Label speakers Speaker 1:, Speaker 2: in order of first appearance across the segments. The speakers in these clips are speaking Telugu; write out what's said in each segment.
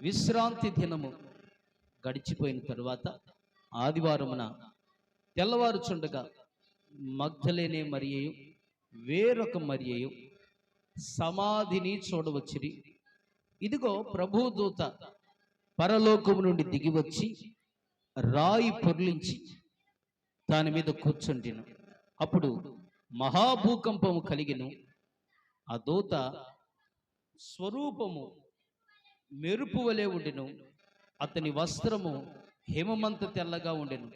Speaker 1: విశ్రాంతి దినము గడిచిపోయిన తరువాత ఆదివారమున తెల్లవారుచుండగా మగ్ధలేనే మరియయు వేరొక మరియయు సమాధిని చూడవచ్చిరి. ఇదిగో ప్రభుదూత పరలోకము నుండి దిగివచ్చి రాయి పొర్లించి దాని మీద కూర్చుండిను. అప్పుడు మహాభూకంపము కలిగిను. ఆ దూత స్వరూపము మెరుపు వలె ఉండెను. అతని వస్త్రము హేమమంత తెల్లగా ఉండెను.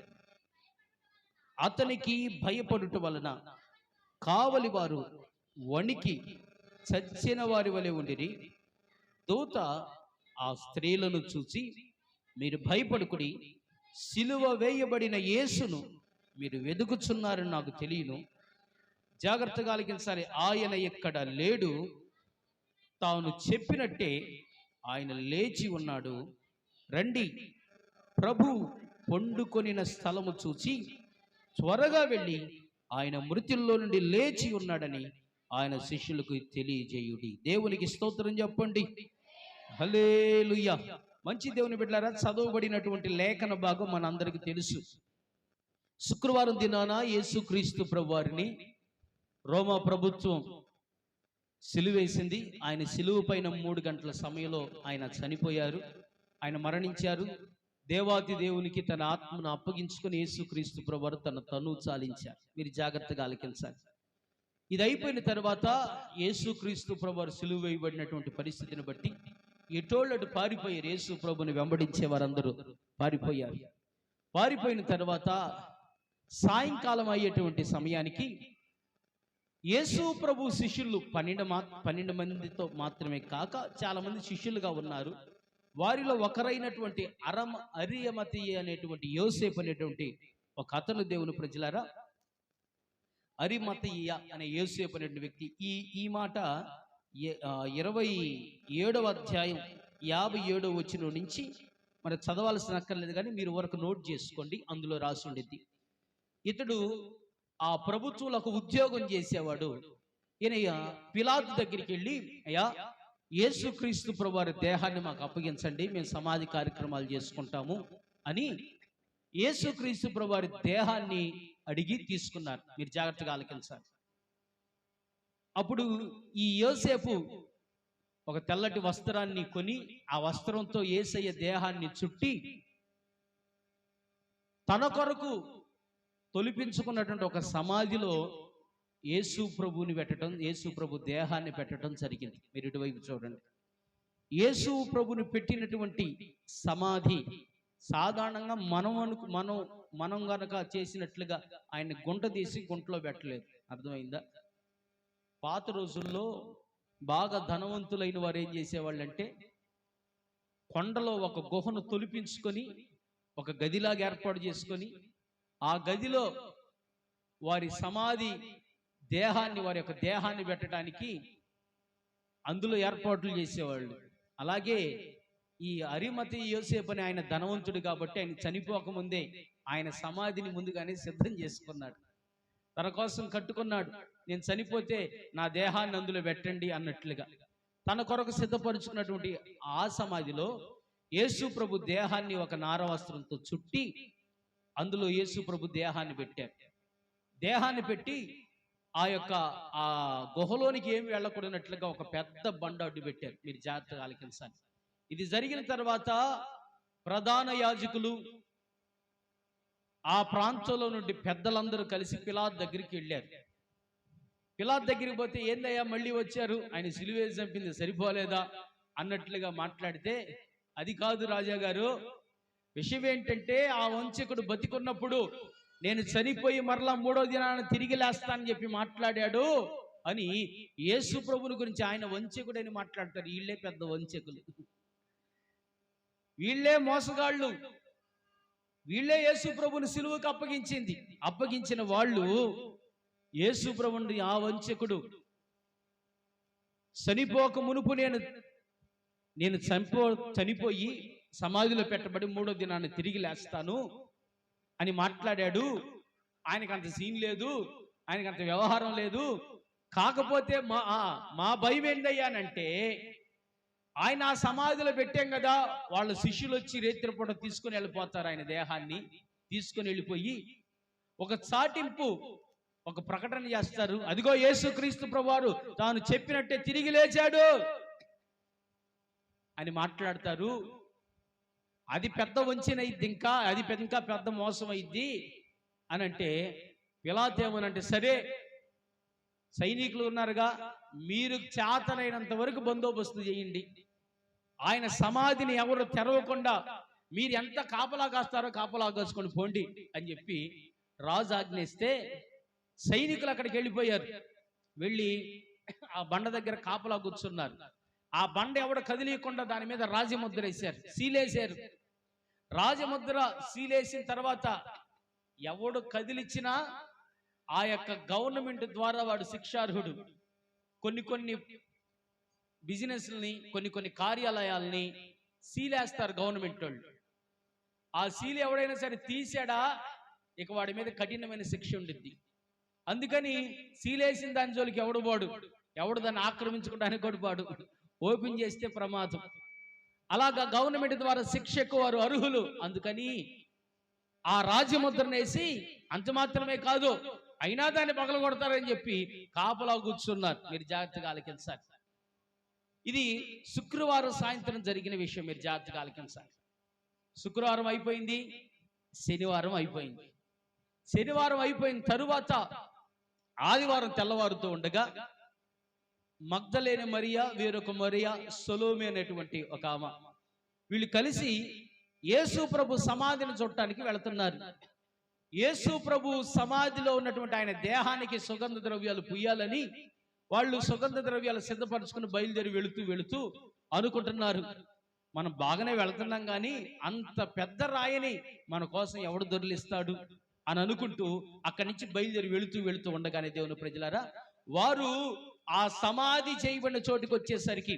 Speaker 1: అతనికి భయపడుట వలన కావలి వారు వణికి చచ్చిన వారి వలె ఉండిరి. దూత ఆ స్త్రీలను చూసి, మీరు భయపడుకుడి, సిలువ వేయబడిన యేసును మీరు వెదుకుచున్నారని నాకు తెలియను. జాగ్రత్తగా ఆలకించాలి. ఆయన ఎక్కడ లేడు, తాను చెప్పినట్టే ఆయన లేచి ఉన్నాడు. రండి, ప్రభు పండుకొనిన స్థలము చూచి త్వరగా వెళ్ళి ఆయన మృతుల్లో నుండి లేచి ఉన్నాడని ఆయన శిష్యులకు తెలియజేయుడి. దేవునికి స్తోత్రం చెప్పండి. హల్లెలూయా. మంచి దేవుని బిడ్డలారా, చదవబడినటువంటి లేఖన భాగం మనందరికీ తెలుసు. శుక్రవారం దినాన యేసుక్రీస్తు ప్రభువారిని రోమా ప్రభుత్వం సిలువేసింది. ఆయన సిలువు పైన 3 గంటల సమయంలో ఆయన చనిపోయారు, ఆయన మరణించారు. దేవాది దేవునికి తన ఆత్మను అప్పగించుకుని యేసుక్రీస్తు ప్రభువారు తన తను చాలించారు. మీరు జాగ్రత్తగా ఆలకించాలి. ఇది అయిపోయిన తర్వాత యేసుక్రీస్తు ప్రభువారు సిలువ వేయబడినటువంటి పరిస్థితిని బట్టి ఎటోళ్ళటు పారిపోయారు. యేసు ప్రభుని వెంబడించే వారందరూ పారిపోయారు. పారిపోయిన తర్వాత సాయంకాలం అయ్యేటువంటి సమయానికి యేసు ప్రభు శిష్యులు 12 మందితో మాత్రమే కాక చాలా మంది శిష్యులుగా ఉన్నారు. వారిలో ఒకరైనటువంటి అరియమతి అనేటువంటి యోసేపు అనేటువంటి ఒక అతను, దేవుని ప్రజలారా, అరిమతయ్య అనే యోసేపు అనేటువంటి వ్యక్తి ఈ మాట 27వ అధ్యాయం 57వ వచనం నుంచి మరి చదవాల్సిన అక్కర్లేదు, కానీ మీరు వరకు నోట్ చేసుకోండి. అందులో రాసి ఉండేది, ఇతడు ఆ ప్రభుత్వంలో ఉద్యోగం చేసేవాడు. ఈయన పిలాతు దగ్గరికి వెళ్ళి, అయ్యా, యేసుక్రీస్తు ప్రభువారి దేహాన్ని మాకు అప్పగించండి, మేము సమాధి కార్యక్రమాలు చేసుకుంటాము అని యేసుక్రీస్తు ప్రభువారి దేహాన్ని అడిగి తీసుకున్నారు. మీరు జాగ్రత్తగా ఆలకించాలి. అప్పుడు ఈ యోసేపు ఒక తెల్లటి వస్త్రాన్ని కొని ఆ వస్త్రంతో యేసయ్య దేహాన్ని చుట్టి తన కొరకు తొలిపించుకున్నటువంటి ఒక సమాధిలో యేసు ప్రభుని పెట్టడం, యేసు ప్రభు దేహాన్ని పెట్టడం జరిగింది. మీరు ఇటువైపు చూడండి. యేసు ప్రభుని పెట్టినటువంటి సమాధి సాధారణంగా మనం గనక చేసినట్లుగా ఆయన గుంట తీసి గుంటలో పెట్టలేదు. అర్థమైందా? పాత రోజుల్లో బాగా ధనవంతులైన వారు ఏం చేసేవాళ్ళంటే, కొండలో ఒక గుహను తొలిపించుకొని ఒక గదిలాగా ఏర్పాటు చేసుకొని ఆ గదిలో వారి సమాధి దేహాన్ని, వారి యొక్క దేహాన్ని పెట్టడానికి అందులో ఏర్పాట్లు చేసేవాళ్ళు. అలాగే ఈ అరిమతి యోసేపు అని ఆయన ధనవంతుడు కాబట్టి ఆయన చనిపోకముందే ఆయన సమాధిని ముందుగానే సిద్ధం చేసుకున్నాడు. తన కోసం కట్టుకున్నాడు. నేను చనిపోతే నా దేహాన్ని అందులో పెట్టండి అన్నట్లుగా తన కొరకు సిద్ధపరుచుకున్నటువంటి ఆ సమాధిలో యేసు ప్రభు దేహాన్ని ఒక నార వస్త్రంతో చుట్టి అందులో యేసు ప్రభు దేహాన్ని పెట్టారు. దేహాన్ని పెట్టి ఆ గుహలోనికి ఏమి వెళ్ళకూడనట్లుగా ఒక పెద్ద బండ అడ్డు పెట్టారు. మీరు జాగ్రత్తగా ఆలకించాలి. ఇది జరిగిన తర్వాత ప్రధాన యాజకులు, ఆ ప్రాంతంలో నుండి పెద్దలందరూ కలిసి పిలాతు దగ్గరికి వెళ్ళారు. పిలాతు దగ్గరికి పోతే, ఏందయ్యా మళ్ళీ వచ్చారు, ఆయన సిలువేసి చంపింది సరిపోలేదా అన్నట్లుగా మాట్లాడితే, అది కాదు రాజా గారు, విషయం ఏంటంటే ఆ వంచకుడు బతికున్నప్పుడు నేను చనిపోయి మరలా 3వ దినాన్ని తిరిగి లేస్తానని చెప్పి మాట్లాడాడు అని యేసు ప్రభుని గురించి ఆయన వంచకుడని మాట్లాడతారు. వీళ్ళే పెద్ద వంచకులు, వీళ్ళే మోసగాళ్ళు, వీళ్ళే యేసు ప్రభుని సిలువకు అప్పగించిన వాళ్ళు యేసు ప్రభుని ఆ వంచకుడు చనిపోక మునుపు నేను చనిపోయి సమాధిలో పెట్టబడి 3వ దినాన్ని తిరిగి లేస్తాను అని మాట్లాడాడు. ఆయనకు అంత సీన్ లేదు, ఆయనకు అంత వ్యవహారం లేదు. కాకపోతే మా భయం ఏందయ్యానంటే ఆయన ఆ సమాధిలో పెట్టాం కదా, వాళ్ళ శిష్యులు వచ్చి రేత్రిపూట తీసుకుని వెళ్ళిపోతారు. ఆయన దేహాన్ని తీసుకుని వెళ్ళిపోయి ఒక చాటింపు, ఒక ప్రకటన చేస్తారు. అదిగో యేసుక్రీస్తు ప్రభువారు తాను చెప్పినట్టే తిరిగి లేచాడు అని మాట్లాడతారు. అది పెద్ద వంచిన అయింది, ఇంకా పెద్ద మోసం అయింది అని అంటే పిలాతు ఏమనంటే, సరే సైనికులు ఉన్నారుగా, మీరు చేతనైనంత వరకు బందోబస్తు చేయండి, ఆయన సమాధిని ఎవరు తెరవకుండా మీరు ఎంత కాపలా కాస్తారో కాపలా కాసుకొని పోండి అని చెప్పి రాజు ఆజ్ఞిస్తే సైనికులు అక్కడికి వెళ్ళిపోయారు. వెళ్ళి ఆ బండ దగ్గర కాపలా కూర్చున్నారు. ఆ బండ ఎవడు కదిలీయకుండా దాని మీద రాజముద్ర వేశారు, సీలేశారు. రాజముద్ర సీలేసిన తర్వాత ఎవడు కదిలిచ్చినా ఆ యొక్క గవర్నమెంట్ ద్వారా వాడు శిక్షార్హుడు. కొన్ని బిజినెస్ని, కొన్ని కార్యాలయాల్ని సీలేస్తారు గవర్నమెంట్ వాళ్ళు. ఆ సీల్ ఎవడైనా సరే తీసాడా ఇక వాడి మీద కఠినమైన శిక్ష ఉండిద్ది. అందుకని సీలేసిన దాని జోలికి ఎవడు దాన్ని ఆక్రమించుకోవడానికి కూడా పాడు, ఓపెన్ చేస్తే ప్రమాదం. అలాగా గవర్నమెంట్ ద్వారా శిక్షకు వారు అర్హులు. అందుకని ఆ రాజముద్రను వేసి అంత మాత్రమే కాదు, అయినా దాన్ని పగలగొడతారని చెప్పి కాపలా కూర్చున్నారు. మీరు జాగ్రత్తగా ఆలకించాలి. ఇది శుక్రవారం సాయంత్రం జరిగిన విషయం. మీరు జాగ్రత్తగా ఆలకించాలి. శుక్రవారం అయిపోయింది, శనివారం అయిపోయింది. శనివారం అయిపోయిన తరువాత ఆదివారం తెల్లవారుతూ ఉండగా మగ్దలేని మరియా, వేరొక మరియా, సొలోమి అనేటువంటి ఒక ఆమె, వీళ్ళు కలిసి యేసు ప్రభు సమాధిని చూడటానికి వెళుతున్నారు. యేసు ప్రభు సమాధిలో ఉన్నటువంటి ఆయన దేహానికి సుగంధ ద్రవ్యాలు పుయ్యాలని వాళ్ళు సుగంధ ద్రవ్యాలు సిద్ధపరచుకుని బయలుదేరి వెళుతూ అనుకుంటున్నారు, మనం బాగానే వెళుతున్నాం కానీ అంత పెద్ద రాయిని మన కోసం ఎవడు దొరిలిస్తాడు అని అనుకుంటూ అక్కడి నుంచి బయలుదేరి వెళుతూ ఉండగానే దేవుని ప్రజలారా, వారు ఆ సమాధి చేయబడిన చోటుకి వచ్చేసరికి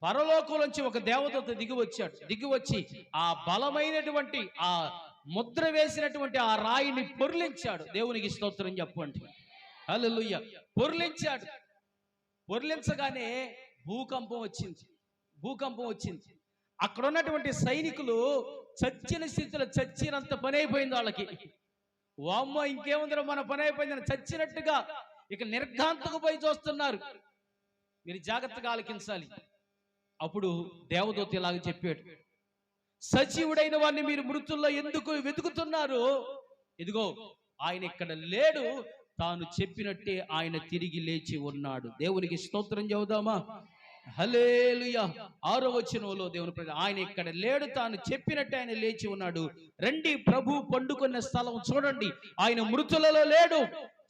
Speaker 1: పరలోకంలోంచి ఒక దేవదూత దిగివచ్చి ఆ బలమైనటువంటి ఆ ముద్ర వేసినటువంటి ఆ రాయిని పొర్లించాడు. దేవునికి స్తోత్రం చెప్పండి. హల్లెలూయా. పొర్లించగానే భూకంపం వచ్చింది. అక్కడ ఉన్నటువంటి సైనికులు చచ్చిన స్థితిలో, చచ్చినంత పని అయిపోయింది వాళ్ళకి. వామ్మో ఇంకేముందిరా మన పని అయిపోయిందని చచ్చినట్టుగా ఇక నిర్ఘాంతకు పోయి చూస్తున్నారు. మీరు జాగ్రత్తగా ఆలకించాలి. అప్పుడు దేవదూత ఇలాగ చెప్పాడు, సజీవుడైన వాడిని మీరు మృతుల్లో ఎందుకు వెతుకుతున్నారు? ఇదిగో ఆయన ఇక్కడ లేడు, తాను చెప్పినట్టే ఆయన తిరిగి లేచి ఉన్నాడు. దేవునికి స్తోత్రం చెబుదామా? హల్లెలూయా. 6వ వచనంలో దేవుని ప్రజలు, ఆయన ఇక్కడ లేడు, తాను చెప్పినట్టే ఆయన లేచి ఉన్నాడు. రండి, ప్రభు పండుకున్న స్థలం చూడండి, ఆయన మృతులలో లేడు,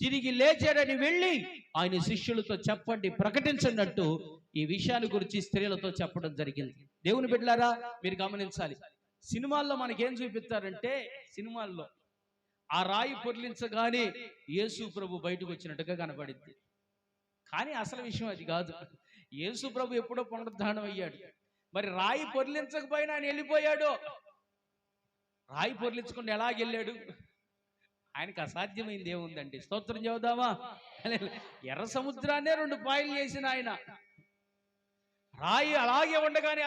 Speaker 1: తిరిగి లేచాడని వెళ్ళి ఆయన శిష్యులతో చెప్పండి, ప్రకటించండి అంటూ ఈ విషయాన్ని గురించి స్త్రీలతో చెప్పడం జరిగింది. దేవుని బిడ్డలారా, మీరు గమనించాలి. సినిమాల్లో మనకేం చూపిస్తారంటే, సినిమాల్లో ఆ రాయి పొర్లించగానే యేసు ప్రభు బయటకు వచ్చినట్టుగా కనబడింది. కానీ అసలు విషయం అది కాదు. యేసు ప్రభు ఎప్పుడో పునరుద్ధానం అయ్యాడు. మరి రాయి పొర్లించకపోయినా ఆయన వెళ్ళిపోయాడు. రాయి పొర్లించకుండా ఎలాగెళ్ళాడు? ఆయనకు అసాధ్యమైంది ఏముందండి? స్తోత్రం చెబుదామా? ఎర్ర సముద్రాన్నే 2 పాయలు చేసిన ఆయన రాయి అలాగే ఉండగానే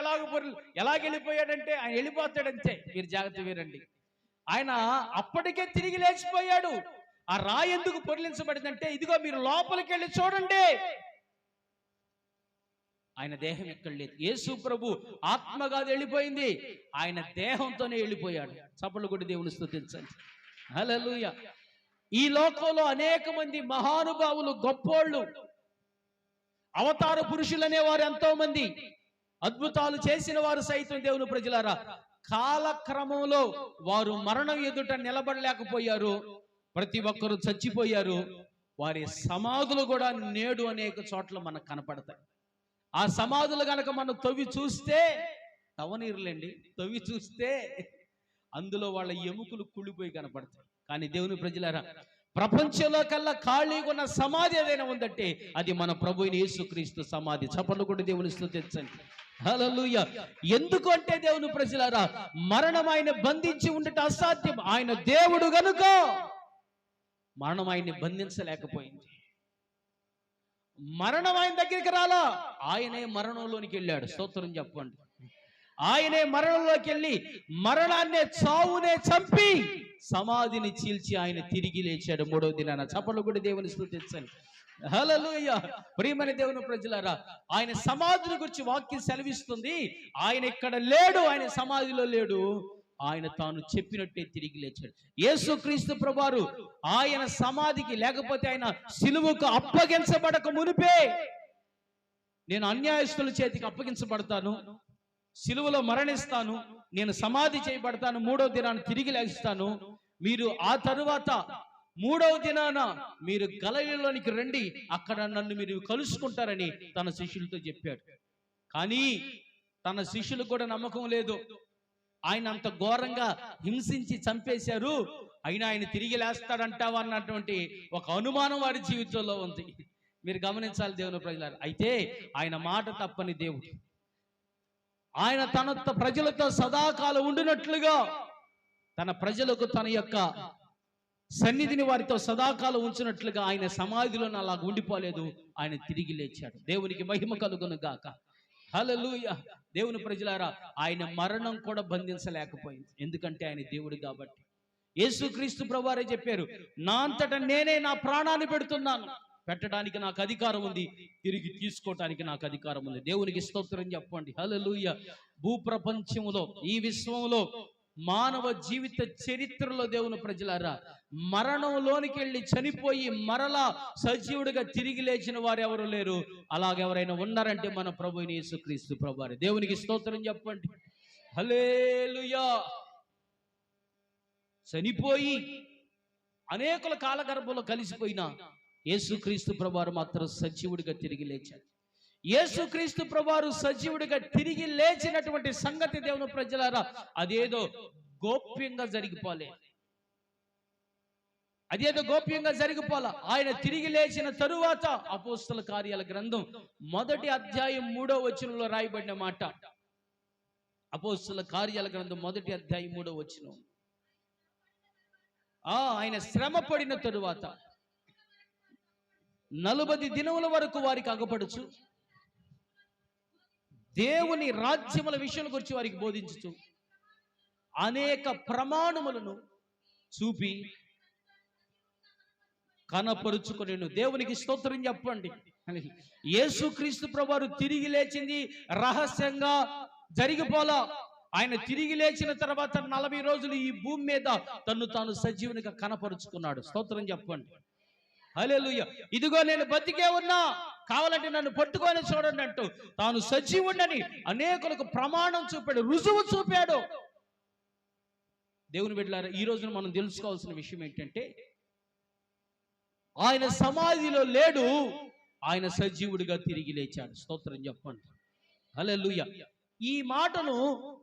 Speaker 1: ఎలాగెళ్ళిపోయాడంటే ఆయన వెళ్ళిపోతాడంతే. మీరు జాగ్రత్త వినండి. ఆయన అప్పటికే తిరిగి లేచిపోయాడు. ఆ రాయి ఎందుకు పొర్లించబడిందంటే, ఇదిగో మీరు లోపలికి వెళ్ళి చూడండి, ఆయన దేహం ఇక్కడ లేదు. యేసు ప్రభు ఆత్మగా వెళ్ళిపోయింది, ఆయన దేహంతోనే వెళ్ళిపోయాడు. చప్పట్లు కొట్టి దేవుని స్తుతించండి. హల్లెలూయా. ఈ లోకంలో అనేక మంది మహానుభావులు, గొప్పోళ్ళు, అవతార పురుషులనే వారు ఎంతో మంది, అద్భుతాలు చేసిన వారు సైతం దేవుని ప్రజలారా, కాలక్రమంలో వారు మరణం ఎదుట నిలబడలేకపోయారు. ప్రతి ఒక్కరూ చచ్చిపోయారు. వారి సమాధులు కూడా నేడు అనేక చోట్ల మనకు కనపడతాయి. ఆ సమాధులు గనక మనం తవ్వి చూస్తే, తవ్వనీరులేండి, తవ్వి చూస్తే అందులో వాళ్ళ ఎముకలు కుళ్ళిపోయి కనపడతాయి. కానీ దేవుని ప్రజలారా, ప్రపంచంలో కల్లా ఖాళీగా ఉన్న సమాధి ఏదైనా ఉందంటే అది మన ప్రభు అయిన యేసుక్రీస్తు సమాధి. చప్పట్లు కొట్టి దేవుని స్తుతించండి. హల్లెలూయా. ఎందుకు అంటే దేవుని ప్రజలారా, మరణం ఆయన బంధించి ఉండటం అసాధ్యం. ఆయన దేవుడు గనుక మరణం ఆయన్ని బంధించలేకపోయింది. మరణం ఆయన దగ్గరికి రాలా, ఆయనే మరణంలోనికి వెళ్ళాడు. స్తోత్రం చెప్పండి. ఆయనే మరణంలోకి వెళ్ళి మరణాన్నే, చావునే చంపి సమాధిని చీల్చి ఆయన తిరిగి లేచాడు మూడవ దినాన. చప్పట్లు కూడా దేవుని స్తుతించండి. హల్లెలూయా. ప్రియమైన దేవుని ప్రజలారా, ఆయన సమాధిని గురించి వాక్యం సెలవిస్తుంది. ఆయన ఇక్కడ లేడు, ఆయన సమాధిలో లేడు, ఆయన తాను చెప్పినట్టే తిరిగి లేచాడు. యేసుక్రీస్తు ప్రభువారు ఆయన సమాధికి, లేకపోతే ఆయన సిలువకు అప్పగించబడక మునిపే, నేను అన్యాయస్తుల చేతికి అప్పగించబడతాను, సిలువలో మరణిస్తాను, నేను సమాధి చేయబడతాను, మూడవ దినాన్ని తిరిగి లేస్తాను, మీరు ఆ తరువాత మూడవ దినాన మీరు గలిలయలోనికి రండి, అక్కడ నన్ను మీరు కలుసుకుంటారని తన శిష్యులతో చెప్పాడు. కానీ తన శిష్యులకు కూడా నమ్మకం లేదు. ఆయన అంత ఘోరంగా హింసించి చంపేశారు, అయినా ఆయన తిరిగి లేస్తాడంటావా అన్నటువంటి ఒక అనుమానం వారి జీవితంలో ఉంది. మీరు గమనించాలి దేవుని ప్రజలారా. అయితే ఆయన మాట తప్పని దేవుడు. ఆయన తన ప్రజలతో సదాకాలం ఉండినట్లుగా తన ప్రజలకు తన యొక్క సన్నిధిని వారితో సదాకాలం ఉంచినట్లుగా ఆయన సమాధిలో అలాగ ఉండిపోలేదు, ఆయన తిరిగి లేచాడు. దేవునికి మహిమ కలుగును గాక. హల్లెలూయా. దేవుని ప్రజలారా, ఆయన మరణం కూడా బంధించలేకపోయింది, ఎందుకంటే ఆయన దేవుడు కాబట్టి. యేసుక్రీస్తు ప్రభువారే చెప్పారు, నా అంతట నేనే నా ప్రాణాన్ని పెడుతున్నాను, పెట్టడానికి నాకు అధికారం ఉంది, తిరిగి తీసుకోవటానికి నాకు అధికారం ఉంది. దేవునికి స్తోత్రం చెప్పండి. హల్లెలూయా. భూప్రపంచంలో, ఈ విశ్వంలో, మానవ జీవిత చరిత్రలో దేవుని ప్రజలారా, మరణంలోనికి వెళ్ళి చనిపోయి మరలా సజీవుడిగా తిరిగి లేచిన వారు ఎవరు లేరు. అలాగెవరైనా ఉన్నారంటే మన ప్రభువైన యేసుక్రీస్తు ప్రభువారే. దేవునికి స్తోత్రం చెప్పండి. హల్లెలూయా. చనిపోయి అనేకుల కాలగర్భంలో కలిసిపోయిన యేసుక్రీస్తు ప్రభువారు మాత్రం సజీవుడిగా తిరిగి లేచాడు. యేసుక్రీస్తు ప్రభువారు సజీవుడిగా తిరిగి లేచినటువంటి సంగతి దేవుని ప్రజలారా, అదేదో గోప్యంగా జరిగిపోలే, అదేదో గోప్యంగా జరిగిపోలా. ఆయన తిరిగి లేచిన తరువాత అపోస్తల కార్యాల గ్రంథం 1వ అధ్యాయం 3వ వచనంలో రాయబడిన మాట. అపోస్తల కార్యాల గ్రంథం 1వ అధ్యాయం 3వ వచనం. ఆయన శ్రమ పడిన తరువాత 40 దినముల వరకు వారికి అగపడుచు దేవుని రాజ్యముల విషయాల గురించి వారికి బోధించుచు అనేక ప్రమాణములను చూపి కనపరుచుకొనెను. దేవునికి స్తోత్రం చెప్పండి. యేసుక్రీస్తు ప్రభువారు తిరిగి లేచింది రహస్యంగా జరిగిపోలా. ఆయన తిరిగి లేచిన తర్వాత 40 రోజులు ఈ భూమి మీద తన్ను తాను సజీవునిగా కనపరుచుకున్నాడు. స్తోత్రం చెప్పండి. హల్లెలూయా. ఇదిగో నేను బతికే ఉన్నా, కావాలంటే నన్ను పట్టుకొని చూడండి అంటూ తాను సజీవుడని అనేకులకు ప్రమాణం చూపాడు, రుజువు చూపాడు. దేవుని బిడ్డలారా, ఈ రోజున మనం తెలుసుకోవాల్సిన విషయం ఏంటంటే, ఆయన సమాధిలో లేడు, ఆయన సజీవుడిగా తిరిగి లేచాడు. స్తోత్రం చెప్పండి. హల్లెలూయా. ఈ మాటను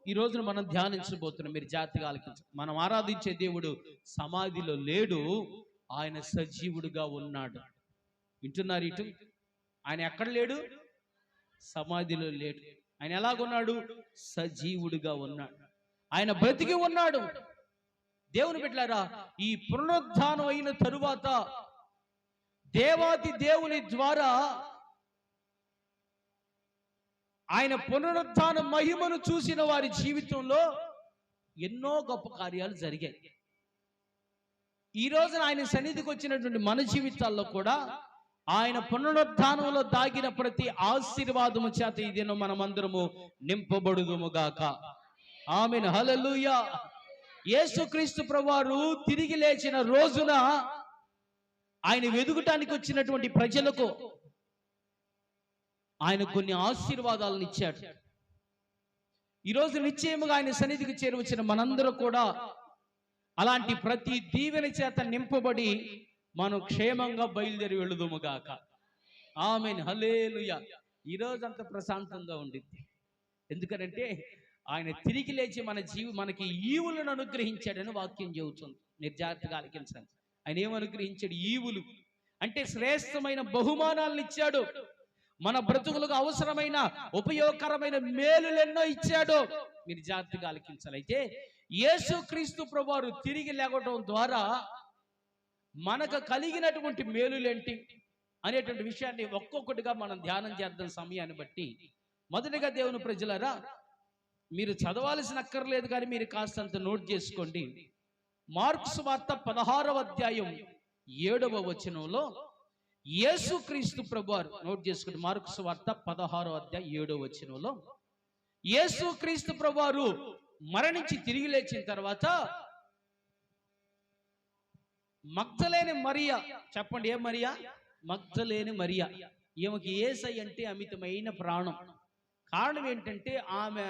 Speaker 1: ఈ రోజున మనం ధ్యానించబోతున్నాం. మీరు జాగ్రత్తగా ఆలకించండి. మనం ఆరాధించే దేవుడు సమాధిలో లేడు, ఆయన సజీవుడుగా ఉన్నాడు. వింటున్నారు ఇటు? ఆయన ఎక్కడ లేడు? సమాధిలో లేడు. ఆయన ఎలాగున్నాడు? సజీవుడుగా ఉన్నాడు. ఆయన బ్రతికి ఉన్నాడు. దేవుని బిడ్డలారా, ఈ పునరుద్ధానం అయిన తరువాత దేవాది దేవుని ద్వారా ఆయన పునరుద్ధాన మహిమను చూసిన వారి జీవితంలో ఎన్నో గొప్ప కార్యాలు జరిగాయి. ఈ రోజున ఆయన సన్నిధికి వచ్చినటువంటి మన జీవితాల్లో కూడా ఆయన పునరుద్ధానంలో దాగిన ప్రతి ఆశీర్వాదము చేత ఈ దినం మనమందరము నింపబడుదుముగాక. ఆమేన్. హల్లెలూయా. యేసుక్రీస్తు ప్రభువారు తిరిగి లేచిన రోజున ఆయన వెదుగుటానికి వచ్చినటువంటి ప్రజలకు ఆయన కొన్ని ఆశీర్వాదాలను ఇచ్చాడు. ఈరోజు నిశ్చయముగా ఆయన సన్నిధికి చేరువచ్చిన మనందరూ కూడా అలాంటి ప్రతి దీవెన చేత నింపబడి మనం క్షేమంగా బయలుదేరి వెళుదుముగాక. ఆమేన్. హల్లెలూయా. ఈరోజు అంత ప్రశాంతంగా ఉండింది. ఎందుకంటే ఆయన తిరిగి లేచి మనకి ఈవులను అనుగ్రహించాడని వాక్యం చెబుతుంది. మీరు జాగ్రత్తగా ఆలకించండి. ఆయన ఏమనుగ్రహించాడు? ఈవులు అంటే శ్రేష్టమైన బహుమానాలను ఇచ్చాడు. మన బ్రతుకులకు అవసరమైన ఉపయోగకరమైన మేలులెన్నో ఇచ్చాడు. మీరు జాగ్రత్తగా ఆలకించాలి. అయితే యేసుక్రీస్తు ప్రభువారు తిరిగి లేవడం ద్వారా మనకు కలిగినటువంటి మేలులేంటి అనేటువంటి విషయాన్ని ఒక్కొక్కటిగా మనం ధ్యానం చేద్దాం సమయాన్ని బట్టి. మొదటిగా దేవుని ప్రజలారా, మీరు చదవాల్సిన అక్కర్లేదు కానీ మీరు కాస్తంత నోట్ చేసుకోండి. మార్కు సువార్త 16వ అధ్యాయం 7వ వచనంలో యేసుక్రీస్తు ప్రభువారు, నోట్ చేసుకోండి, మార్కు సువార్త 16వ అధ్యాయం 7వ వచనంలో యేసుక్రీస్తు ప్రభువారు మరణించి తిరిగి లేచిన తర్వాత మగ్దలేని మరియా, చెప్పండి ఏ మరియా? మగ్దలేని మరియా. ఈమెకి యేసయ్య అంటే అమితమైన ప్రాణం. కారణం ఏంటంటే ఆమె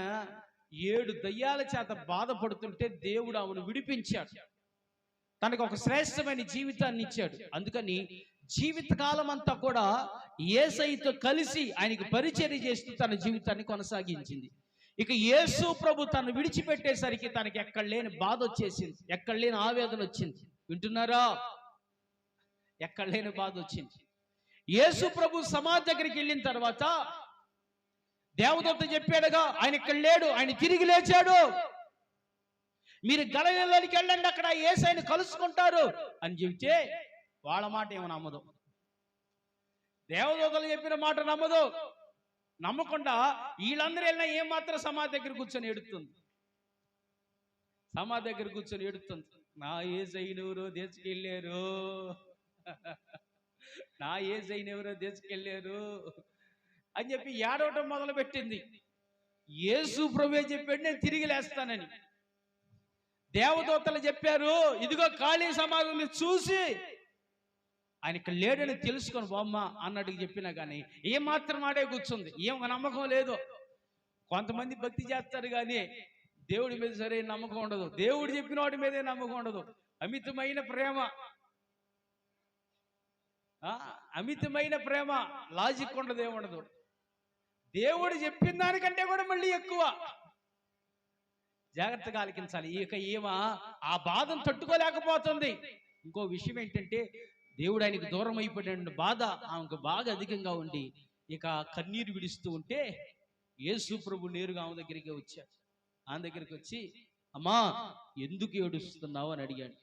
Speaker 1: 7 దయ్యాల చేత బాధపడుతుంటే దేవుడు ఆమెను విడిపించాడు. తనకు ఒక శ్రేష్టమైన జీవితాన్ని ఇచ్చాడు. అందుకని జీవితకాలం అంతా కూడా యేసయ్యతో కలిసి ఆయనకి పరిచర్య చేస్తూ తన జీవితాన్ని కొనసాగించింది. ఇక యేసు ప్రభు తను విడిచిపెట్టేసరికి తనకి ఎక్కడ లేని బాధ వచ్చేసింది, ఎక్కడ లేని ఆవేదన వచ్చింది. వింటున్నారా? ఎక్కడ లేని బాధ వచ్చింది. యేసు ప్రభు సమాధి దగ్గరికి వెళ్ళిన తర్వాత దేవదూత చెప్పాడుగా, ఆయన ఇక్కడ లేడు, ఆయన తిరిగి లేచాడు, మీరు గలిలయలోనికి వెళ్ళండి, అక్కడ యేసయ్యను కలుసుకుంటారు అని చెబితే వాళ్ళ మాట ఏమో నమ్మదు. దేవదూతలు చెప్పిన మాట నమ్మదు. నమ్మకుండా వీళ్ళందరూ వెళ్ళినా ఏం మాత్రం సమాధి దగ్గర కూర్చొని ఎడుతుంది. సమాధి దగ్గర కూర్చొని ఎడుతుంది, నా యేసయ్యను ఎవరో తీసుకెళ్ళారు, నా యేసయ్యను ఎవరో తీసుకెళ్ళారు అని చెప్పి ఏడవటం మొదలు పెట్టింది. యేసు ప్రభువే చెప్పాడు నేను తిరిగి లేస్తానని. దేవదూతలు చెప్పారు, ఇదిగో ఖాళీ సమాధిని చూసి ఆయన ఇక్కడ లేడని తెలుసుకొని బొమ్మ అన్నట్టుగా చెప్పినా కానీ ఏమాత్రం ఆడే కూర్చుంది. ఏం నమ్మకం లేదు. కొంతమంది భక్తి చేస్తారు కానీ దేవుడి మీద సరైన నమ్మకం ఉండదు. దేవుడు చెప్పిన వాడి మీదే నమ్మకం ఉండదు. అమితమైన ప్రేమ, అమితమైన ప్రేమ, లాజిక్ ఉండదు, ఏముండదు. దేవుడు చెప్పిన దానికంటే కూడా మళ్ళీ ఎక్కువ. జాగ్రత్తగా ఆలకించాలి. ఇక ఈమె ఆ బాధను తట్టుకోలేకపోతుంది. ఇంకో విషయం ఏంటంటే దేవుడు ఆయనకు దూరం అయిపోయిన బాధ ఆమెకు బాగా అధికంగా ఉండి ఇక కన్నీరు విడుస్తూ ఉంటే యేసు ప్రభు నేరుగా ఆమె దగ్గరికి వచ్చాడు. ఆమె దగ్గరికి వచ్చి, అమ్మా ఎందుకు ఏడుస్తున్నావు అని అడిగాడు.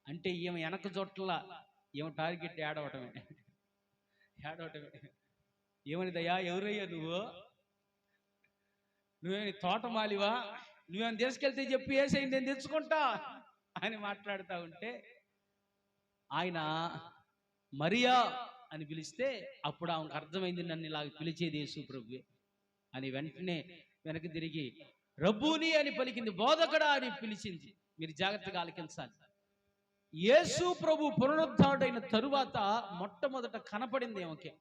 Speaker 1: అంటే ఈమె వెనక చోట్ల ఏమో టార్గెట్ ఏడవటమే. ఏమనిదయ్యా, ఎవరయ్యా నువ్వేమి తోటమాలివా, నువ్వేమైనా తీసుకెళ్తే చెప్పి యేసయ్యని నేను తెచ్చుకుంటా అని మాట్లాడుతూ ఉంటే ఆయన మరియా అని పిలిస్తే అప్పుడు ఆమెకు అర్థమైంది, నన్ను ఇలా పిలిచేది యేసు ప్రభువే అని. వెంటనే వెనక్కి తిరిగి రబ్బూని అని పలికింది, బోధకుడా అని పిలిచింది. మీరు జాగ్రత్తగా ఆలకించాలి. యేసు ప్రభు పునరుద్ధారుడైన తరువాత మొట్టమొదట కనపడింది ఏమకే.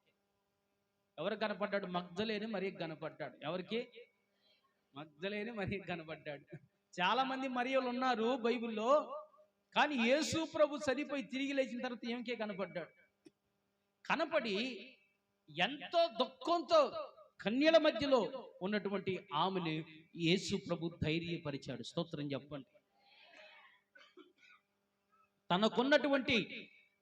Speaker 1: ఎవరు కనపడ్డాడు? మగ్దలేని మరియకు కనపడ్డాడు. ఎవరికి? మగ్దలేని మరియకు కనపడ్డాడు. చాలా మంది మరియలు ఉన్నారు బైబిల్లో, కానీ యేసు ప్రభు చనిపోయి తిరిగి లేచిన తర్వాత ఏమకే కనపడ్డాడు. కనపడి ఎంతో దుఃఖంతో కన్యల మధ్యలో ఉన్నటువంటి ఆమెను యేసు ప్రభు ధైర్యపరిచాడు. స్తోత్రం చెప్పండి. తనకున్నటువంటి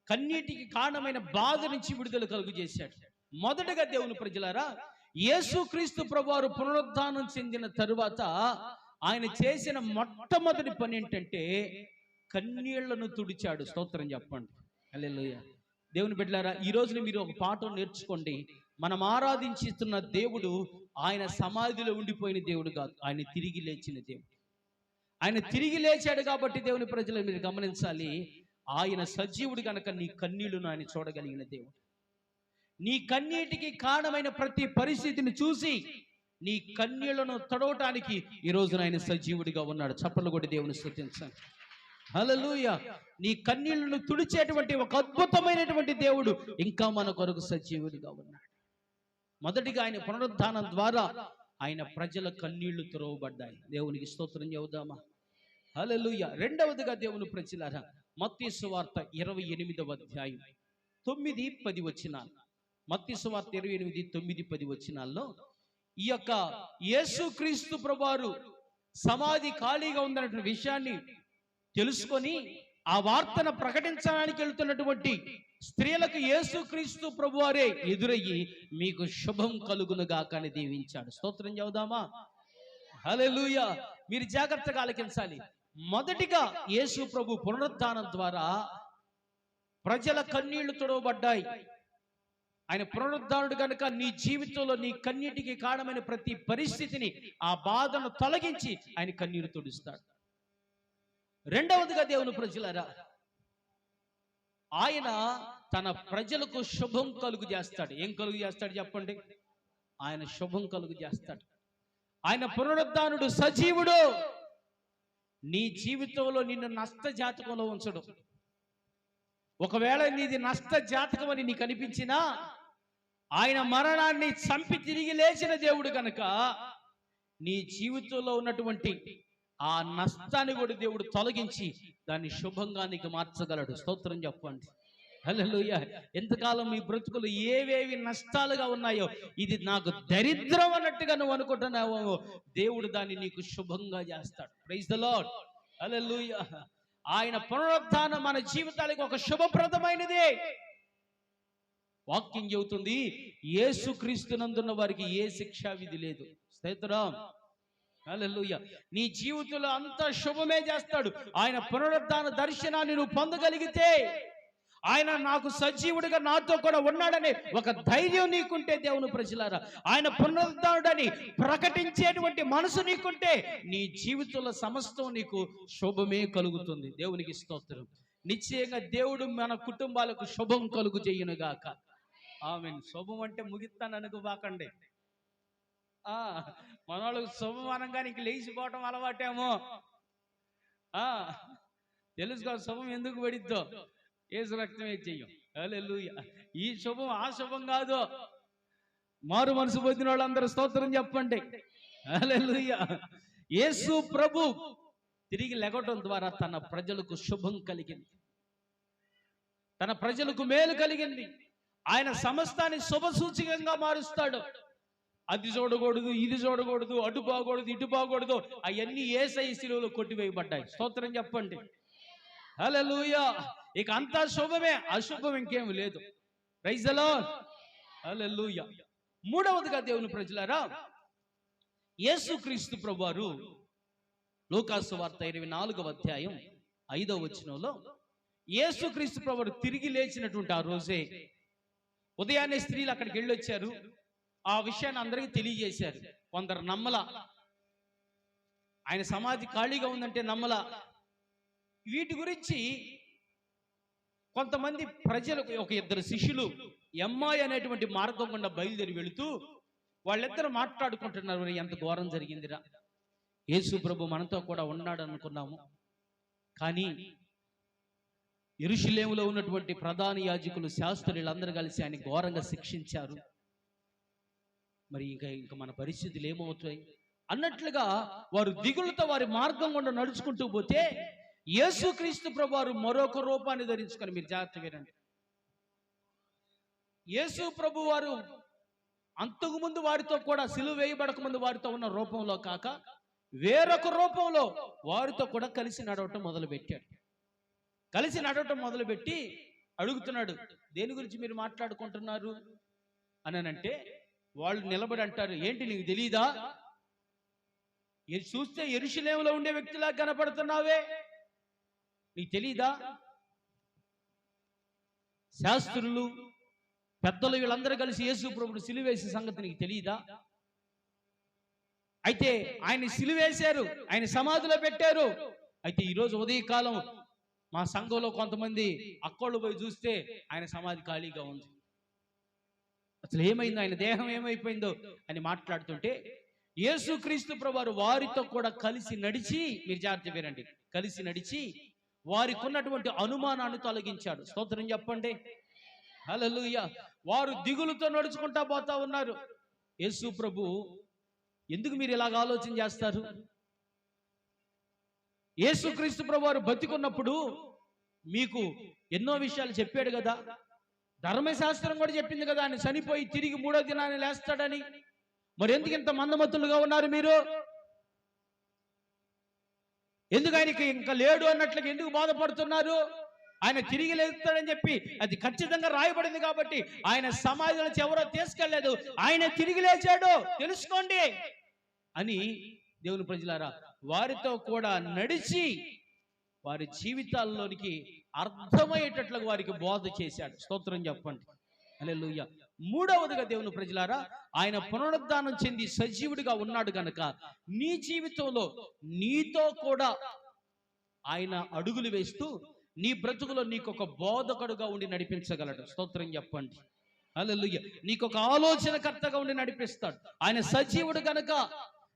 Speaker 1: కన్నీటికి కారణమైన బాధ నుంచి విడుదల కలుగు చేశాడు. మొదటగా దేవుని ప్రజలారా, యేసుక్రీస్తు ప్రభువారు పునరుద్ధానం చెందిన తరువాత ఆయన చేసిన మొట్టమొదటి పని ఏంటంటే కన్నీళ్లను తుడిచాడు. స్తోత్రం చెప్పండి. హల్లెలూయా. దేవుని బిడ్డలారా, ఈ రోజున మీరు ఒక పాఠం నేర్చుకోండి. మనం ఆరాధించుతున్న దేవుడు ఆయన సమాధిలో ఉండిపోయిన దేవుడు కాదు, ఆయన తిరిగి లేచిన దేవుడు. ఆయన తిరిగి లేచాడు కాబట్టి దేవుని ప్రజలు మీరు గమనించాలి, ఆయన సజీవుడు కనుక నీ కన్నీళ్లను ఆయన చూడగలిగిన దేవుడు. నీ కన్నీటికి కారణమైన ప్రతి పరిస్థితిని చూసి నీ కన్నీళ్లను తడవటానికి ఈ రోజున ఆయన సజీవుడిగా ఉన్నాడు. చప్పట్లు కొట్టి దేవుని స్తుతించండి. హల్లెలూయా. నీ కన్నీళ్లను తుడిచేటువంటి ఒక అద్భుతమైనటువంటి దేవుడు ఇంకా మన కొరకు సజీవుడిగా ఉన్నాడు. మొదటిగా ఆయన పునరుద్ధానం ద్వారా ఆయన ప్రజల కన్నీళ్లు తురవబడ్డాయి. దేవునికి స్తోత్రం చెబుదామా? హల్లెలూయా. రెండవదిగా దేవుని ప్రజలారా, మత్తయి సువార్త 28వ అధ్యాయం 9-10 వచనాలు. మత్తయి సువార్త 28, 9, 10 వచనాల్లో ఈ యొక్క యేసుక్రీస్తు ప్రభువారు సమాధి ఖాళీగా ఉందన్న విషయాన్ని తెలుసుకొని ఆ వార్తను ప్రకటించడానికి వెళ్తున్నటువంటి స్త్రీలకు యేసుక్రీస్తు ప్రభువారే ఎదురయ్యి మీకు శుభం కలుగునుగాక అని దీవించాడు. స్తోత్రం చెబుదామా? హల్లెలూయా. మీరు జాగ్రత్తగా ఆలకించాలి. మొదటిగా యేసు ప్రభు పునరుద్ధానం ద్వారా ప్రజల కన్నీళ్లు తుడవబడ్డాయి. ఆయన పునరుద్ధారుడు కనుక నీ జీవితంలో నీ కన్నీటికి కారణమైన ప్రతి పరిస్థితిని, ఆ బాధను తొలగించి ఆయన కన్నీరు తుడుస్తాడు. రెండవదిగా దేవుని ప్రజలారా, ఆయన తన ప్రజలకు శుభం కలుగు చేస్తాడు. ఏం కలుగు చేస్తాడు చెప్పండి? ఆయన శుభం కలుగు చేస్తాడు. ఆయన పునరుద్ధానుడు, సజీవుడు. నీ జీవితంలో నిన్ను నష్ట జాతకంలో ఉంచడు. ఒకవేళ నీది నష్ట జాతకం అని నీకు అనిపించినా, ఆయన మరణాన్ని చంపి తిరిగి లేచిన దేవుడు కనుక నీ జీవితంలో ఉన్నటువంటి ఆ నష్టాన్ని కూడా దేవుడు తొలగించి దాన్ని శుభంగా నీకు మార్చగలడు. స్తోత్రం చెప్పండి. హల్లెలూయా. ఎంతకాలం మీ బ్రతుకులు ఏవేవి నష్టాలుగా ఉన్నాయో, ఇది నాకు దరిద్రం అన్నట్టుగా నువ్వు అనుకుంటున్నావో, దేవుడు దాన్ని నీకు శుభంగా చేస్తాడు. Praise the Lord. హల్లెలూయా. ఆయన పునరుద్ధానం మన జీవితాలకు ఒక శుభప్రదమైనది. వాక్యం చెబుతుంది, యేసుక్రీస్తునందున్న వారికి ఏ శిక్షా విధి లేదు. స్తోత్రం. హల్లెలూయా. నీ జీవితంలో అంతా శుభమే చేస్తాడు. ఆయన పునరుద్ధాన దర్శనాన్ని నువ్వు పొందగలిగితే, ఆయన నాకు సజీవుడిగా నాతో కూడా ఉన్నాడని ఒక ధైర్యం నీకుంటే, దేవుని ప్రజలారా, ఆయన పునరుద్ధానుడని ప్రకటించేటువంటి మనసు నీకుంటే, నీ జీవితంలో సమస్తం నీకు శుభమే కలుగుతుంది. దేవునికి స్తోత్రం. నిశ్చయంగా దేవుడు మన కుటుంబాలకు శుభం కలుగు చేయునుగాక. ఆమేన్. శుభం అంటే ముగిస్తాను అనుకోబాకండి. మన వాళ్ళకి శుభం అనగానే ఇంక లేచిపోవటం అలవాటేమో. తెలుసుకో శుభం ఎందుకు పడిద్దో. యేసు రక్తమే చెయ్యం. హల్లెలూయా. ఈ శుభం ఆ శుభం కాదు. మారు మనసు పొందిన వాళ్ళందరూ స్తోత్రం చెప్పండి. హల్లెలూయా. యేసు ప్రభు తిరిగి లెగటం ద్వారా తన ప్రజలకు శుభం కలిగింది, తన ప్రజలకు మేలు కలిగింది. ఆయన సమస్తాన్ని శుభ సూచకంగా మారుస్తాడు. అది చూడకూడదు, ఇది చూడకూడదు, అటు బాగూడదు, ఇటు బాగూడదు, అవన్నీ యేసయ్య శిలువలో కొట్టివేయబడ్డాయి. స్తోత్రం చెప్పండి. హల్లెలూయా. ఇక అంతా శుభమే, అశుభం ఇంకేం లేదు. Praise the Lord. హల్లెలూయా. మూడవదిగా దేవుని ప్రజలారా, యేసుక్రీస్తు ప్రభువారు లూకాసు వార్త 24వ అధ్యాయం 5వ వచనంలో, యేసుక్రీస్తు ప్రభువారు తిరిగి లేచినటువంటి ఆ రోజే ఉదయాన్నే స్త్రీలు అక్కడికి వెళ్ళొచ్చారు. ఆ విషయాన్ని అందరికీ తెలియజేశారు. కొందరు నమ్మల, ఆయన సమాధి ఖాళీగా ఉందంటే నమ్మల. వీటి గురించి కొంతమంది ప్రజలకు, ఒక ఇద్దరు శిష్యులు ఎమ్మాయి అనేటువంటి మార్గం గుండా బయలుదేరి వెళుతూ వాళ్ళిద్దరు మాట్లాడుకుంటున్నారు, ఎంత ఘోరం జరిగిందిరా, యేసు ప్రభు మనతో కూడా ఉన్నాడు అనుకున్నాము, కానీ యెరూషలేములో ఉన్నటువంటి ప్రధాన యాజకులు, శాస్త్రులందరూ కలిసి ఆయన ఘోరంగా శిక్షించారు. మరి ఇంకా మన పరిస్థితులు ఏమవుతాయి అన్నట్లుగా వారు దిగులుతో వారి మార్గం గుండా నడుచుకుంటూ పోతే, యేసుక్రీస్తు ప్రభువారు మరొక రూపాన్ని ధరించుకొని, మీరు జాగ్రత్త వినండి, యేసు ప్రభు వారు అంతకు ముందు వారితో కూడా, సిలువ వేయబడక ముందు వారితో ఉన్న రూపంలో కాక వేరొక రూపంలో వారితో కూడా కలిసి నడవటం మొదలుపెట్టాడు. కలిసి నడవటం మొదలుపెట్టి అడుగుతున్నాడు, దేని గురించి మీరు మాట్లాడుకుంటున్నారు అని అంటే, వాళ్ళు నిలబడి అంటారు, ఏంటి నీకు తెలీదా, చూస్తే యెరూషలేములో ఉండే వ్యక్తిలా కనపడుతున్నావే, నీకు తెలీదా, శాస్త్రులు పెద్దలు వీళ్ళందరూ కలిసి యేసు ప్రభువుని సిలువేసే సంగతి నీకు తెలీదా, అయితే ఆయన సిలువేశారు, ఆయన సమాధిలో పెట్టారు. అయితే ఈరోజు ఉదయకాలం మా సంఘంలో కొంతమంది అక్కోళ్ళు పోయి చూస్తే ఆయన సమాధి ఖాళీగా ఉంది, అసలు ఏమైందో, ఆయన దేహం ఏమైపోయిందో అని మాట్లాడుతుంటే, యేసుక్రీస్తు ప్రభువారు వారితో కూడా కలిసి నడిచి, మీరు జాగ్రత్త వినండి, కలిసి నడిచి వారికి ఉన్నటువంటి అనుమానాన్ని తొలగించాడు. స్తోత్రం చెప్పండి. హల్లెలూయా. వారు దిగులుతో నడుచుకుంటా పోతా ఉన్నారు. యేసు ప్రభు, ఎందుకు మీరు ఇలాగ ఆలోచన చేస్తారు, యేసుక్రీస్తు ప్రభువారు బతికున్నప్పుడు మీకు ఎన్నో విషయాలు చెప్పాడు కదా, ధర్మశాస్త్రం కూడా చెప్పింది కదా, ఆయన చనిపోయి తిరిగి 3వ దినాన్ని లేస్తాడని, మరి ఎందుకు ఇంత మందమత్తులుగా ఉన్నారు మీరు, ఎందుకు ఆయనకి ఇంకా లేడు అన్నట్లుగా ఎందుకు బాధపడుతున్నారు, ఆయన తిరిగి లేస్తాడని చెప్పి అది ఖచ్చితంగా రాయబడింది కాబట్టి ఆయన సమాధిలో ఎవరో తీసుకెళ్లేదు, ఆయన తిరిగి లేచాడు తెలుసుకోండి అని దేవుని ప్రజలారా వారితో కూడా నడిచి వారి జీవితాల్లోనికి అర్థమయ్యేటట్లుగా వారికి బోధ చేశాడు. స్తోత్రం చెప్పండి. హల్లెలూయా. మూడవదిగా దేవుని ప్రజలారా, ఆయన పునరుద్ధానం చెంది సజీవుడిగా ఉన్నాడు గనక నీ జీవితంలో నీతో కూడా ఆయన అడుగులు వేస్తూ నీ బ్రతుకులో నీకు ఒక బోధకుడుగా ఉండి నడిపించగలడు. స్తోత్రం చెప్పండి. హల్లెలూయా. నీకు ఒక ఆలోచనకర్తగా ఉండి నడిపిస్తాడు. ఆయన సజీవుడు గనక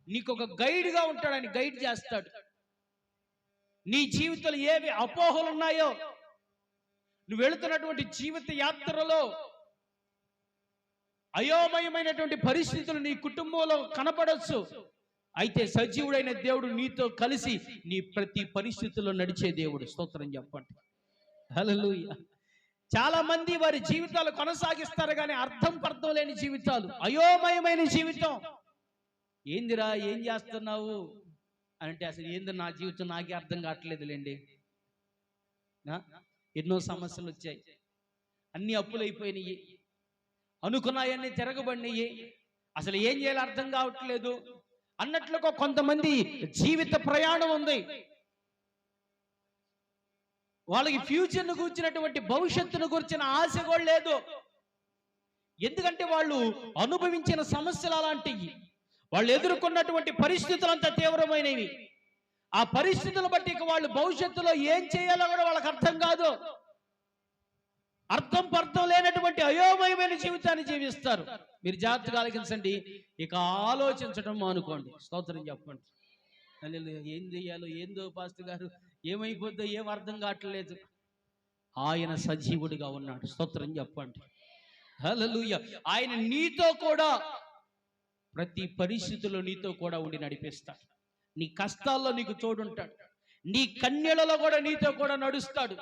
Speaker 1: నీకు ఒక గైడ్గా ఉంటాడు. ఆయన గైడ్ చేస్తాడు. నీ జీవితంలో ఏవి అపోహలు ఉన్నాయో, నువ్వు వెళుతున్నటువంటి జీవిత యాత్రలో అయోమయమైనటువంటి పరిస్థితులు నీ కుటుంబంలో కనపడవచ్చు. అయితే సజీవుడైన దేవుడు నీతో కలిసి నీ ప్రతి పరిస్థితుల్లో నడిచే దేవుడు. స్తోత్రం చెప్పండి. హల్లెలూయా. చాలా మంది వారి జీవితాలు కొనసాగిస్తారు కానీ అర్థం లేని జీవితాలు, అయోమయమైన జీవితం. ఏందిరా, ఏం చేస్తున్నావు అంటే అసలు ఏంది నా జీవితం నాకే అర్థం కావట్లేదులేండి. ఎన్నో సమస్యలు వచ్చాయి, అన్ని అప్పులు అయిపోయినాయి, అనుకున్నాయన్నీ తిరగబడినాయి, అసలు ఏం చేయాలో అర్థం కావట్లేదు అన్నట్లుగా కొంతమంది జీవిత ప్రయాణం ఉంది. వాళ్ళకి ఫ్యూచర్ను కూర్చున్నటువంటి భవిష్యత్తును కూర్చిన ఆశ కూడా లేదు. ఎందుకంటే వాళ్ళు అనుభవించిన సమస్యలు అలాంటివి, వాళ్ళు ఎదుర్కొన్నటువంటి పరిస్థితులు అంత తీవ్రమైనవి. ఆ పరిస్థితులు బట్టి ఇక వాళ్ళు భవిష్యత్తులో ఏం చేయాలో కూడా వాళ్ళకి అర్థం కాదు. అర్థం లేనటువంటి అయోమయమైన జీవితాన్ని జీవిస్తారు. మీరు జాగ్రత్తగా ఆలోచించండి, ఇక ఆలోచించడం మానుకోండి. స్తోత్రం చెప్పండి. ఏం చెయ్యాలో ఏందో పాస్టర్ గారు, ఏమైపోద్దో ఏం అర్థం కావట్లేదు. ఆయన సజీవుడిగా ఉన్నాడు. స్తోత్రం చెప్పండి. హల్లెలూయా. ఆయన నీతో కూడా ప్రతి పరిస్థితుల్లో నీతో కూడా ఉండి నడిపిస్తాడు. నీ కష్టాల్లో నీకు తోడుంటాడు. నీ కన్నీళ్లలో కూడా నీతో కూడా నడుస్తాడు.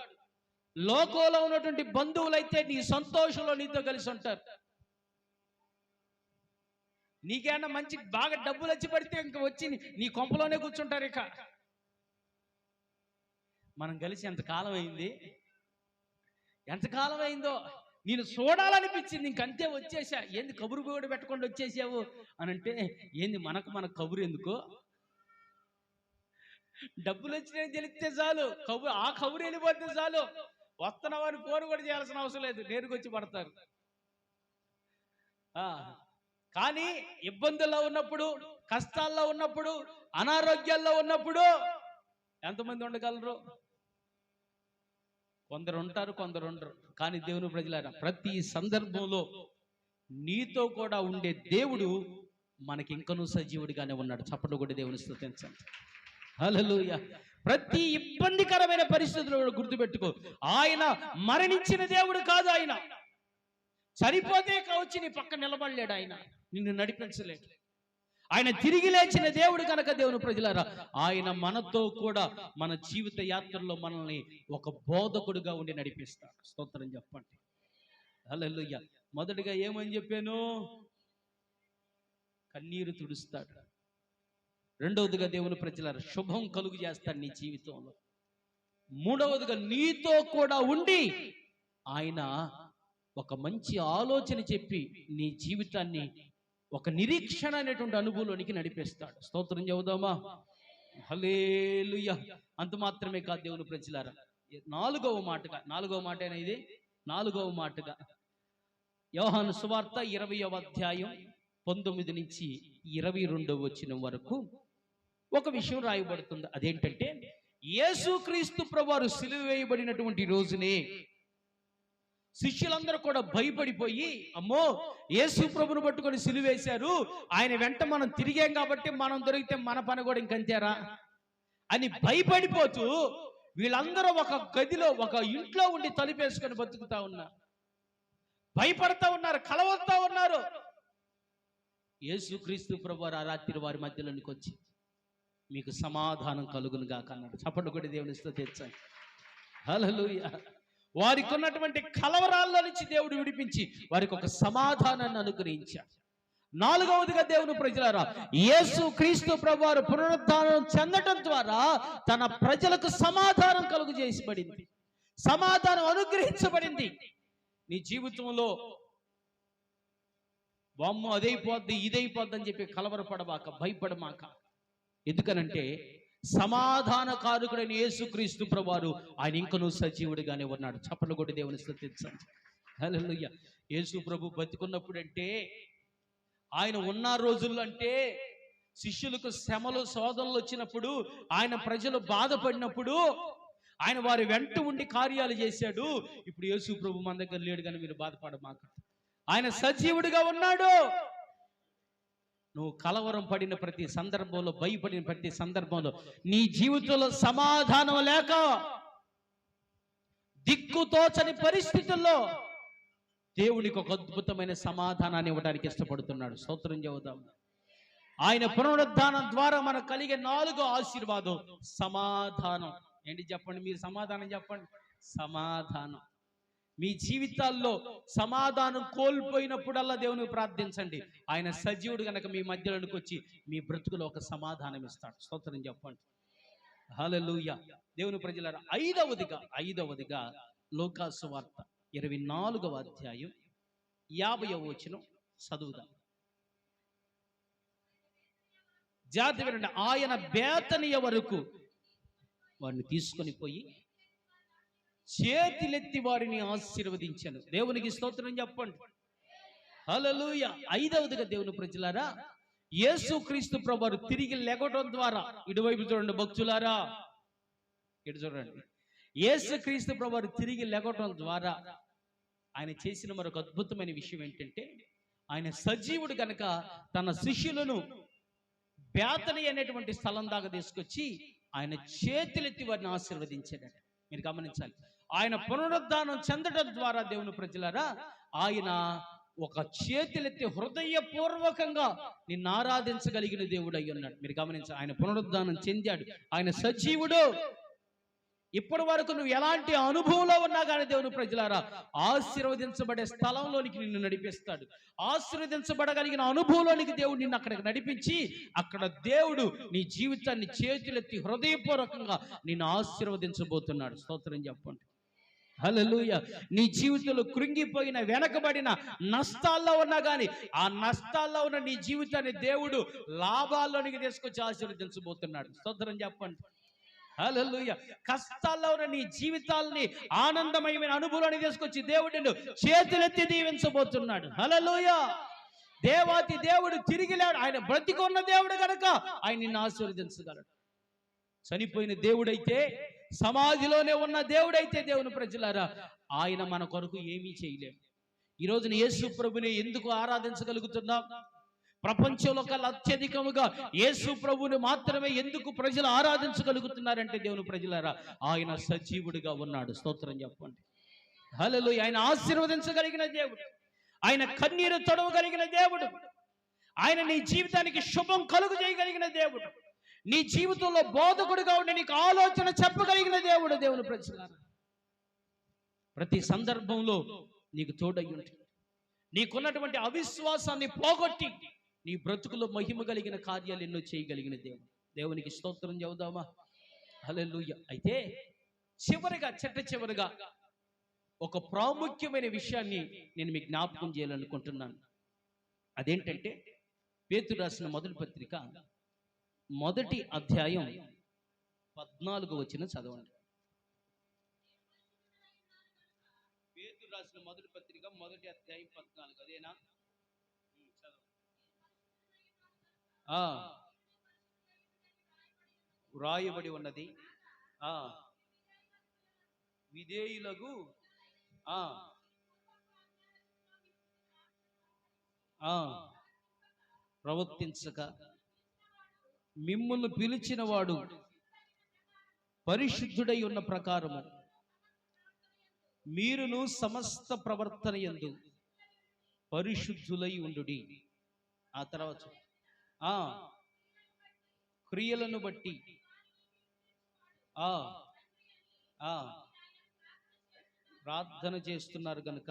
Speaker 1: లోకంలో ఉన్నటువంటి బంధువులైతే నీ సంతోషంలో నీతో కలిసి ఉంటారు. నీకేమన్నా మంచి బాగా డబ్బులు వచ్చి పడితే ఇంక వచ్చి నీ కొంపలోనే కూర్చుంటారు. ఇక మనం కలిసి ఎంతకాలం అయిందో నేను చూడాలనిపించింది, ఇంకంతే వచ్చేసా. ఏంది కబురు కూడా పెట్టకుండా వచ్చేసావు అని అంటే, ఏంది మన కబురు ఎందుకు? డబ్బులు వచ్చినాయని తెలిస్తే చాలు, ఆ కబురు వెళ్ళిపోతే చాలు. వస్తున్నామని ఫోన్ కూడా చేయాల్సిన అవసరం లేదు, నేరుగా వచ్చి పడతారు. కానీ ఇబ్బందుల్లో ఉన్నప్పుడు, కష్టాల్లో ఉన్నప్పుడు, అనారోగ్యాల్లో ఉన్నప్పుడు ఎంతమంది ఉండగలరు? కొందరు ఉంటారు, కొందరు ఉండరు. కానీ దేవుని ప్రజలారా, ప్రతి సందర్భంలో నీతో కూడా ఉండే దేవుడు మనకి ఇంకనూ సజీవుడిగానే ఉన్నాడు. చప్పట్లు కొట్టి దేవుని స్తుతించండి. హల్లెలూయా. ప్రతి ఇబ్బందికరమైన పరిస్థితుల్లో గుర్తుపెట్టుకో, ఆయన మరణించిన దేవుడు కాదు. ఆయన చనిపోతే వచ్చి నీ పక్క నిలబడలేడు. ఆయన నిన్ను నడిపించలేడు. ఆయన తిరిగి లేచిన దేవుడు కనుక దేవుని ప్రజలారా, ఆయన మనతో కూడా మన జీవిత యాత్రలో మనల్ని ఒక బోధకుడుగా ఉండి నడిపిస్తాడు. స్తోత్రం చెప్పండి. హల్లెలూయా. మొదటిగా ఏమని చెప్పాను? కన్నీరు తుడుస్తాడు. రెండవదిగా దేవుని ప్రజలారా, శుభం కలుగు చేస్తాడు నీ జీవితంలో. మూడవదిగా నీతో కూడా ఉండి ఆయన ఒక మంచి ఆలోచన చెప్పి నీ జీవితాన్ని ఒక నిరీక్షణ అనేటువంటి అనుభవంలోనికి నడిపిస్తాడు. స్తోత్రం చెబుదామా? హల్లెలూయా. అంత మాత్రమే కాదు దేవుని ప్రజలారా, నాలుగవ మాటగా యోహాను సువార్త 20వ అధ్యాయం 19 నుంచి 22వ వచనం వరకు ఒక విషయం రాయబడుతుంది. అదేంటంటే, యేసుక్రీస్తు ప్రభువారు సిలువ వేయబడినటువంటి రోజునే శిష్యులందరూ కూడా భయపడిపోయి, అమ్మో యేసు ప్రభుని పట్టుకొని సిలువేశారు, ఆయన వెంట మనం తిరిగాం కాబట్టి మనం దొరికితే మన పని కూడా ఇంకంతేరా అని భయపడిపోతూ వీళ్ళందరూ ఒక గదిలో, ఒక ఇంట్లో ఉండి తలుపేసుకొని బతుకుతా ఉన్నారు. భయపడతా ఉన్నారు, కలవతా ఉన్నారు. యేసుక్రీస్తు ప్రభువారు ఆ రాత్రి వారి మధ్యలోనికి వచ్చి, మీకు సమాధానం కలుగును గాక అన్నాడు. చప్పట్లు కొట్టి దేవుని స్తుతించండి. హల్లెలూయా. వారికి ఉన్నటువంటి కలవరాల్లో నుంచి దేవుడు విడిపించి వారికి ఒక సమాధానాన్ని అనుగ్రహించాడు. నాలుగవదిగా దేవుని ప్రజలారా, యేసుక్రీస్తు ప్రభువారు పునరుద్ధానం చెందడం ద్వారా తన ప్రజలకు సమాధానం కలుగు చేసిబడింది, సమాధానం అనుగ్రహించబడింది. నీ జీవితంలో వామ్మో అదైపోద్ది ఇదైపోద్ది అని చెప్పి కలవరపడమాక, భయపడమాక. ఎందుకనంటే సమాధానకారకుడైన యేసుక్రీస్తు ప్రభువారు ఆయన ఇంకనూ సజీవుడిగానే ఉన్నాడు. చప్పట్లు కొట్టి దేవుని స్తుతించండి. హల్లెలూయా. యేసు ప్రభు బతికున్నప్పుడు అంటే, ఆయన ఉన్న రోజుల్లో అంటే, శిష్యులకు శ్రమలు శోధనలు వచ్చినప్పుడు, ఆయన ప్రజలు బాధపడినప్పుడు ఆయన వారి వెంట ఉండి కార్యాలు చేశాడు. ఇప్పుడు యేసు ప్రభు మన దగ్గర లేడు, కానీ మీరు బాధపడమాక, ఆయన సజీవుడిగా ఉన్నాడు. నువ్వు కలవరం పడిన ప్రతి సందర్భంలో, భయపడిన ప్రతి సందర్భంలో, నీ జీవితంలో సమాధానం లేక దిక్కుతోచని పరిస్థితుల్లో దేవునికి ఒక అద్భుతమైన సమాధానాన్ని ఇవ్వడానికి ఇష్టపడుతున్నాడు. స్తోత్రం చెబుదాం. ఆయన పునరుద్ధానం ద్వారా మనకు కలిగే 4వ ఆశీర్వాదం సమాధానం. ఏంటి చెప్పండి, మీరు సమాధానం చెప్పండి. సమాధానం. మీ జీవితాల్లో సమాధానం కోల్పోయినప్పుడల్లా దేవునికి ప్రార్థించండి. ఆయన సజీవుడు గనక మీ మధ్యలోనికి వచ్చి మీ బ్రతుకులో ఒక సమాధానం ఇస్తాడు. స్తోత్రం చెప్పండి. హల్లెలూయా. దేవుని ప్రజలారా, ఐదవదిగా లూకాసు వార్త 24వ అధ్యాయం 50వ వచనం చదువుదాం. జాతి వినండి. ఆయన బేతనియ వరకు వారిని తీసుకొని పోయి చేతులెత్తి వారిని ఆశీర్వదించాను. దేవునికి స్తోత్రం చెప్పండి. హల్లెలూయా. 5వదిగా దేవుని ప్రజలారా, యేసుక్రీస్తు ప్రభువు తిరిగి లెగటం ద్వారా, ఇటువైపు చూడండి భక్తులారా, ఇటు చూడండి, యేసుక్రీస్తు ప్రభువు తిరిగి లెగటం ద్వారా ఆయన చేసిన మరొక అద్భుతమైన విషయం ఏంటంటే, ఆయన సజీవుడు కనుక తన శిష్యులను బేతని అనేటువంటి స్థలం దాకా తీసుకొచ్చి ఆయన చేతులెత్తి వారిని ఆశీర్వదించాడట. మీరు గమనించాలి. ఆయన పునరుద్ధానం చెందడం ద్వారా దేవుని ప్రజలారా, ఆయన ఒక చేతులెత్తి హృదయపూర్వకంగా నిన్ను ఆరాధించగలిగిన దేవుడు అయి ఉన్నాడు. మీరు గమనించాలి. ఆయన పునరుద్ధానం చెందాడు, ఆయన సజీవుడు. ఇప్పటి వరకు నువ్వు ఎలాంటి అనుభవంలో ఉన్నా కానీ దేవుని ప్రజలారా, ఆశీర్వదించబడే స్థలంలోనికి నిన్ను నడిపిస్తాడు. ఆశీర్వదించబడగలిగిన అనుభవంలోనికి దేవుడు నిన్ను అక్కడికి నడిపించి, అక్కడ దేవుడు నీ జీవితాన్ని చేతులెత్తి హృదయపూర్వకంగా నిన్ను ఆశీర్వదించబోతున్నాడు. స్తోత్రం చెప్పండి. హల్లెలూయా. నీ జీవితంలో కృంగిపోయిన, వెనకబడిన, నష్టాల్లో ఉన్నా కానీ ఆ నష్టాల్లో ఉన్న నీ జీవితాన్ని దేవుడు లాభాల్లోనికి తీసుకొచ్చి ఆశీర్వదించబోతున్నాడు. స్తోత్రం చెప్పండి. హల్లెలూయా. కష్టాల్లో ఉన్న నీ జీవితాలని ఆనందమయమైన అనుభవాన్ని తీసుకొచ్చి దేవుడు నిన్ను చేతులెత్తి దీవించబోతున్నాడు. హల్లెలూయా. దేవాతి దేవుడు తిరిగి లేడు, ఆయన బ్రతికున్న దేవుడు కనుక ఆయన నిన్ను ఆశీర్వదించగలడు. చనిపోయిన దేవుడైతే, సమాధిలోనే ఉన్న దేవుడైతే దేవుని ప్రజలారా, ఆయన మన కొరకు ఏమీ చేయలేడు. ఈ రోజున యేసు ప్రభుని ఎందుకు ఆరాధించగలుగుతున్నాం? ప్రపంచంలో కల్లా అత్యధికముగా యేసు ప్రభుని మాత్రమే ఎందుకు ప్రజలు ఆరాధించగలుగుతున్నారంటే దేవుని ప్రజలారా, ఆయన సజీవుడిగా ఉన్నాడు. స్తోత్రం చెప్పండి. హల్లెలూయా. ఆయన ఆశీర్వదించగలిగిన దేవుడు, ఆయన కన్నీరు తొడవగలిగిన దేవుడు, ఆయన నీ జీవితానికి శుభం కలుగు చేయగలిగిన దేవుడు, నీ జీవితంలో బోధకుడిగా ఉండి నీకు ఆలోచన చెప్పగలిగిన దేవుడు. దేవుని ప్రజలారా, ప్రతి సందర్భంలో నీకు తోడై ఉంటుంది. నీకున్నటువంటి అవిశ్వాసాన్ని పోగొట్టి నీ బ్రతుకులో మహిమ కలిగిన కార్యాలు ఎన్నో చేయగలిగిన దేవుడు. దేవునికి స్తోత్రం చెబుదామా? హల్లెలూయా. అయితే చివరిగా ఒక ప్రాముఖ్యమైన విషయాన్ని నేను మీకు జ్ఞాపకం చేయాలనుకుంటున్నాను. అదేంటంటే, పేతురు రాసిన మొదటి పత్రిక 1వ అధ్యాయం 14వ వచనం చదవండి. పేతురు రాసిన మొదటి పత్రిక 1వ అధ్యాయం 14. అదేనా? వ్రాయబడి ఉన్నది. విధేయులకు ప్రవర్తించక మిమ్ములను పిలిచిన వాడు పరిశుద్ధుడై ఉన్న ప్రకారము మీరును సమస్త ప్రవర్తన యందు పరిశుద్ధులై ఉండుడి. ఆ తర్వాత క్రియలను బట్టి ప్రార్థన చేస్తున్నారు కనుక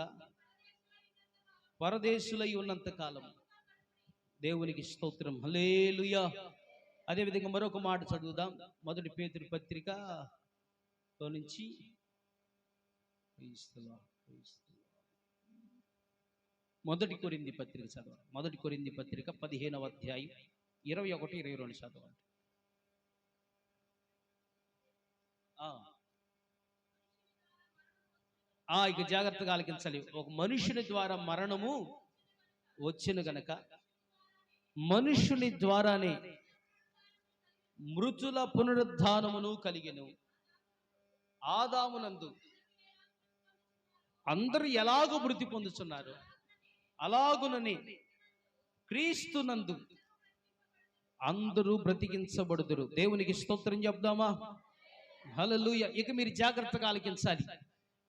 Speaker 1: పరదేశులై ఉన్నంత కాలం దేవునికి స్తోత్రం. హల్లెలూయా. అదేవిధంగా మరొక మాట చదువుదాం. 1 పేతురు పత్రికలో నుంచి 1 కొరింథీ పత్రిక చదవండి. 1 కొరింథీ పత్రిక 15వ అధ్యాయం 21, 22 చదవండి. ఇక జాగ్రత్తగా ఆలకించాలి. ఒక మనుషుని ద్వారా మరణము వచ్చెను గనక మనుషుని ద్వారానే మృతుల పునరుద్ధానమును కలిగెను. ఆదామునందు అందరూ ఎలాగో మృతి పొందుతున్నారు, అలాగునని క్రీస్తునందు అందరూ బ్రతికించబడుదురు. దేవునికి స్తోత్రం చెప్దామా? హల్లెలూయా. ఇక మీరు జాగ్రత్తగా ఆలకించాలి.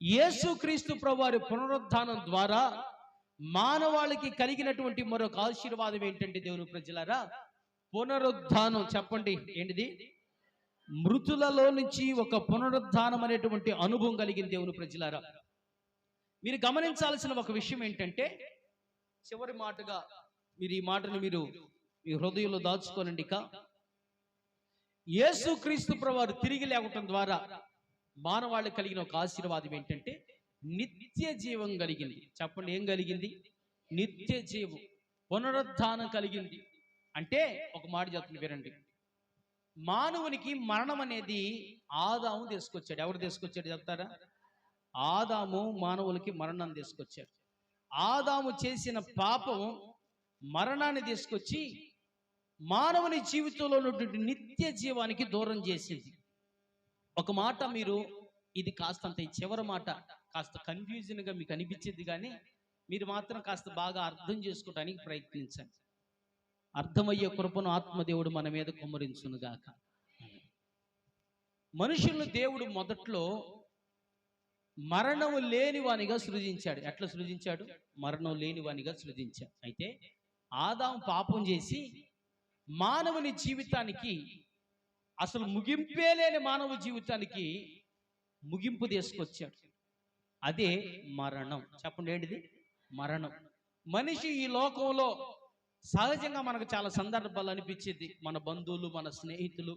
Speaker 1: యేసుక్రీస్తు ప్రభువారి పునరుద్ధానం ద్వారా మానవాళికి కలిగినటువంటి మరొక ఆశీర్వాదం ఏంటంటే దేవుని ప్రజలారా, పునరుద్ధానం. చెప్పండి ఏంటిది? మృతులలో నుంచి ఒక పునరుద్ధానం అనేటువంటి అనుభవం కలిగింది దేవుని ప్రజలారా. మీరు గమనించాల్సిన ఒక విషయం ఏంటంటే, చివరి మాటగా మీరు ఈ మాటను మీరు మీ హృదయంలో దాచుకోనండి. యేసుక్రీస్తు ప్రభువారు తిరిగి లేవటం ద్వారా మానవాళికి కలిగిన ఒక ఆశీర్వాదం ఏంటంటే నిత్య జీవం కలిగింది. చెప్పండి, ఏం కలిగింది? నిత్య జీవం, పునరుద్ధానం కలిగింది. అంటే ఒక మాట చెప్తుంది వినండి. మానవునికి మరణం అనేది ఆదాము తీసుకొచ్చాడు. ఎవరు తీసుకొచ్చాడు చెప్తారా? ఆదాము మానవులకి మరణం తీసుకొచ్చాడు. ఆదాము చేసిన పాపం మరణాన్ని తీసుకొచ్చి మానవుని జీవితంలో ఉన్నటువంటి నిత్య జీవానికి దూరం చేసింది. ఒక మాట మీరు ఇది కాస్తంత ఈ చివరి మాట కాస్త కన్ఫ్యూజన్గా మీకు అనిపించింది, కానీ మీరు మాత్రం కాస్త బాగా అర్థం చేసుకోవడానికి ప్రయత్నించండి. అర్థమయ్యే కృపను ఆత్మదేవుడు మన మీద కుమ్మరించునుగాక. మనుషులను దేవుడు మొదట్లో మరణము లేనివానిగా సృజించాడు. ఎట్లా సృజించాడు? మరణం లేనివానిగా సృజించాడు. అయితే ఆదాము పాపం చేసి మానవుని జీవితానికి, అసలు ముగింపే లేని మానవ జీవితానికి ముగింపు తీసుకొచ్చాడు. అదే మరణం. చెప్పండి ఏంటిది? మరణం. మనిషి ఈ లోకంలో సహజంగా మనకు చాలా సందర్భాలు అనిపించేది. మన బంధువులు, మన స్నేహితులు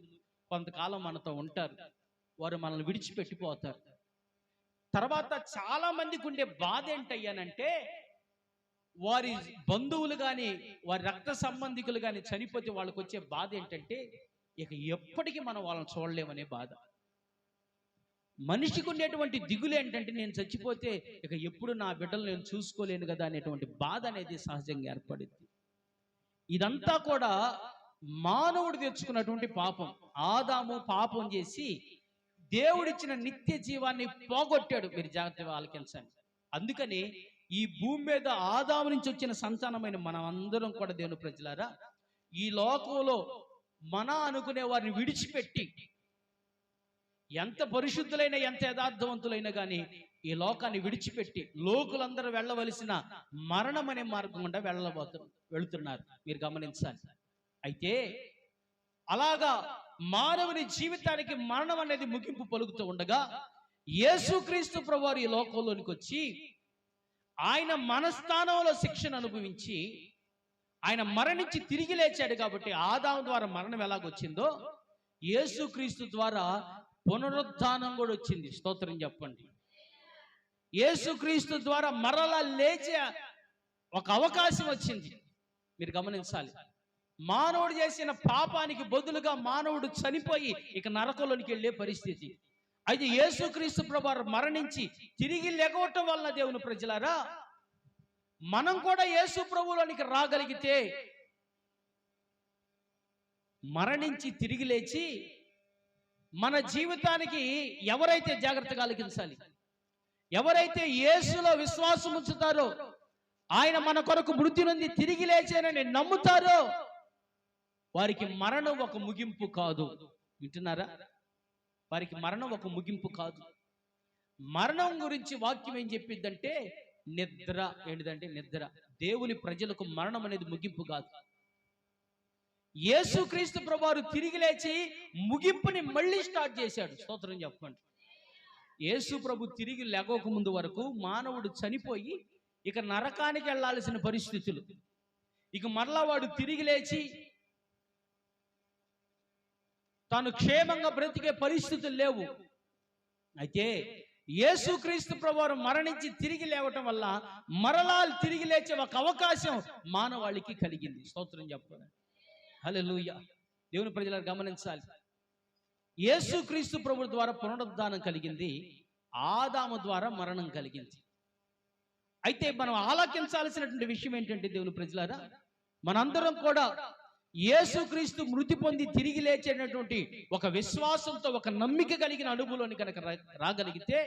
Speaker 1: కొంతకాలం మనతో ఉంటారు, వారు మనల్ని విడిచిపెట్టిపోతారు. తర్వాత చాలా మందికి ఉండే బాధ ఏంటయ్యానంటే, వారి బంధువులు కానీ వారి రక్త సంబంధికులు కానీ చనిపోతే వాళ్ళకి వచ్చే బాధ ఏంటంటే, ఇక ఎప్పటికీ మనం వాళ్ళని చూడలేమనే బాధ. మనిషికి ఉండేటువంటి దిగులు ఏంటంటే, నేను చచ్చిపోతే ఇక ఎప్పుడు నా బిడ్డలు నేను చూసుకోలేను కదా అనేటువంటి బాధ అనేది సహజంగా ఏర్పడింది. ఇదంతా కూడా మానవుడు తెచ్చుకున్నటువంటి పాపం. ఆదాము పాపం చేసి దేవుడిచ్చిన నిత్య జీవాన్ని పోగొట్టాడు. మీరు జాగ్రత్తగా ఆలకించండి. అందుకని ఈ భూమి మీద ఆదాము నుంచి వచ్చిన సంతానమైన మనం అందరం కూడా దేవుని ప్రజలారా, ఈ లోకంలో మన అనుకునే వారిని విడిచిపెట్టి, ఎంత పరిశుద్ధులైన ఎంత యథార్థవంతులైనా కానీ ఈ లోకాన్ని విడిచిపెట్టి లోకులందరూ వెళ్ళవలసిన మరణం అనే మార్గం గుండా వెళుతున్నారు. మీరు గమనించాలి. అయితే అలాగా మానవుని జీవితానికి మరణం అనేది ముగింపు పలుకుతూ ఉండగా యేసుక్రీస్తు ప్రభువారు ఈ లోకంలోనికి వచ్చి ఆయన మన స్థానంలో శిక్షను అనుభవించి ఆయన మరణించి తిరిగి లేచాడు. కాబట్టి ఆదాము ద్వారా మరణం ఎలాగొచ్చిందో యేసుక్రీస్తు ద్వారా పునరుద్ధానం కూడా వచ్చింది. స్తోత్రం చెప్పండి. యేసుక్రీస్తు ద్వారా మరలా లేచే ఒక అవకాశం వచ్చింది. మీరు గమనించాలి. మానవుడు చేసిన పాపానికి బదులుగా మానవుడు చనిపోయి ఇక నరకంలోనికి వెళ్ళే పరిస్థితి. అయితే యేసుక్రీస్తు ప్రభువారు మరణించి తిరిగి లెగవటం వల్ల దేవుని ప్రజలారా, మనం కూడా యేసు ప్రభువులోనికి రాగలిగితే, మరణించి తిరిగి లేచి మన జీవితానికి ఎవరైతే జాగ్రత్తగా ఆలకించాలి, ఎవరైతే యేసులో విశ్వాసం ఉంచుతారో, ఆయన మన కొరకు మృతి నొంది తిరిగి లేచానని నమ్ముతారో, వారికి మరణం ఒక ముగింపు కాదు. వింటున్నారా? వారికి మరణం ఒక ముగింపు కాదు. మరణం గురించి వాక్యం ఏం చెప్పిద్దంటే నిద్ర. ఏంటిదంటే నిద్ర. దేవుని ప్రజలకు మరణం అనేది ముగింపు కాదు. యేసుక్రీస్తు ప్రభువారు తిరిగి లేచి ముగింపుని మళ్ళీ స్టార్ట్ చేశాడు. స్తోత్రం చెప్పండి. యేసు ప్రభు తిరిగి లేగక ముందు వరకు మానవుడు చనిపోయి ఇక నరకానికి వెళ్ళాల్సిన పరిస్థితులు, ఇక మరలా వాడు తిరిగి లేచి తాను క్షేమంగా బ్రతికే పరిస్థితులు లేవు. అయితే యేసుక్రీస్తు ప్రభువారు మరణించి తిరిగి లేవటం వల్ల మరలా తిరిగి లేచే ఒక అవకాశం మానవాళికి కలిగింది. స్తోత్రం చెప్పండి. హల్లెలూయా. దేవుని ప్రజలను గమనించాలి. యేసుక్రీస్తు ప్రభు ద్వారా పునరుద్ధానం కలిగింది. ఆదాము ద్వారా మరణం కలిగింది. అయితే మనం ఆలోచించాల్సినటువంటి విషయం ఏంటంటే దేవుని ప్రజలారా, మనందరం కూడా యేసుక్రీస్తు మృతి పొంది తిరిగి లేచేటటువంటి ఒక విశ్వాసంతో, ఒక నమ్మిక కలిగిన అనుభవంలోని కనుక రాగలిగితే,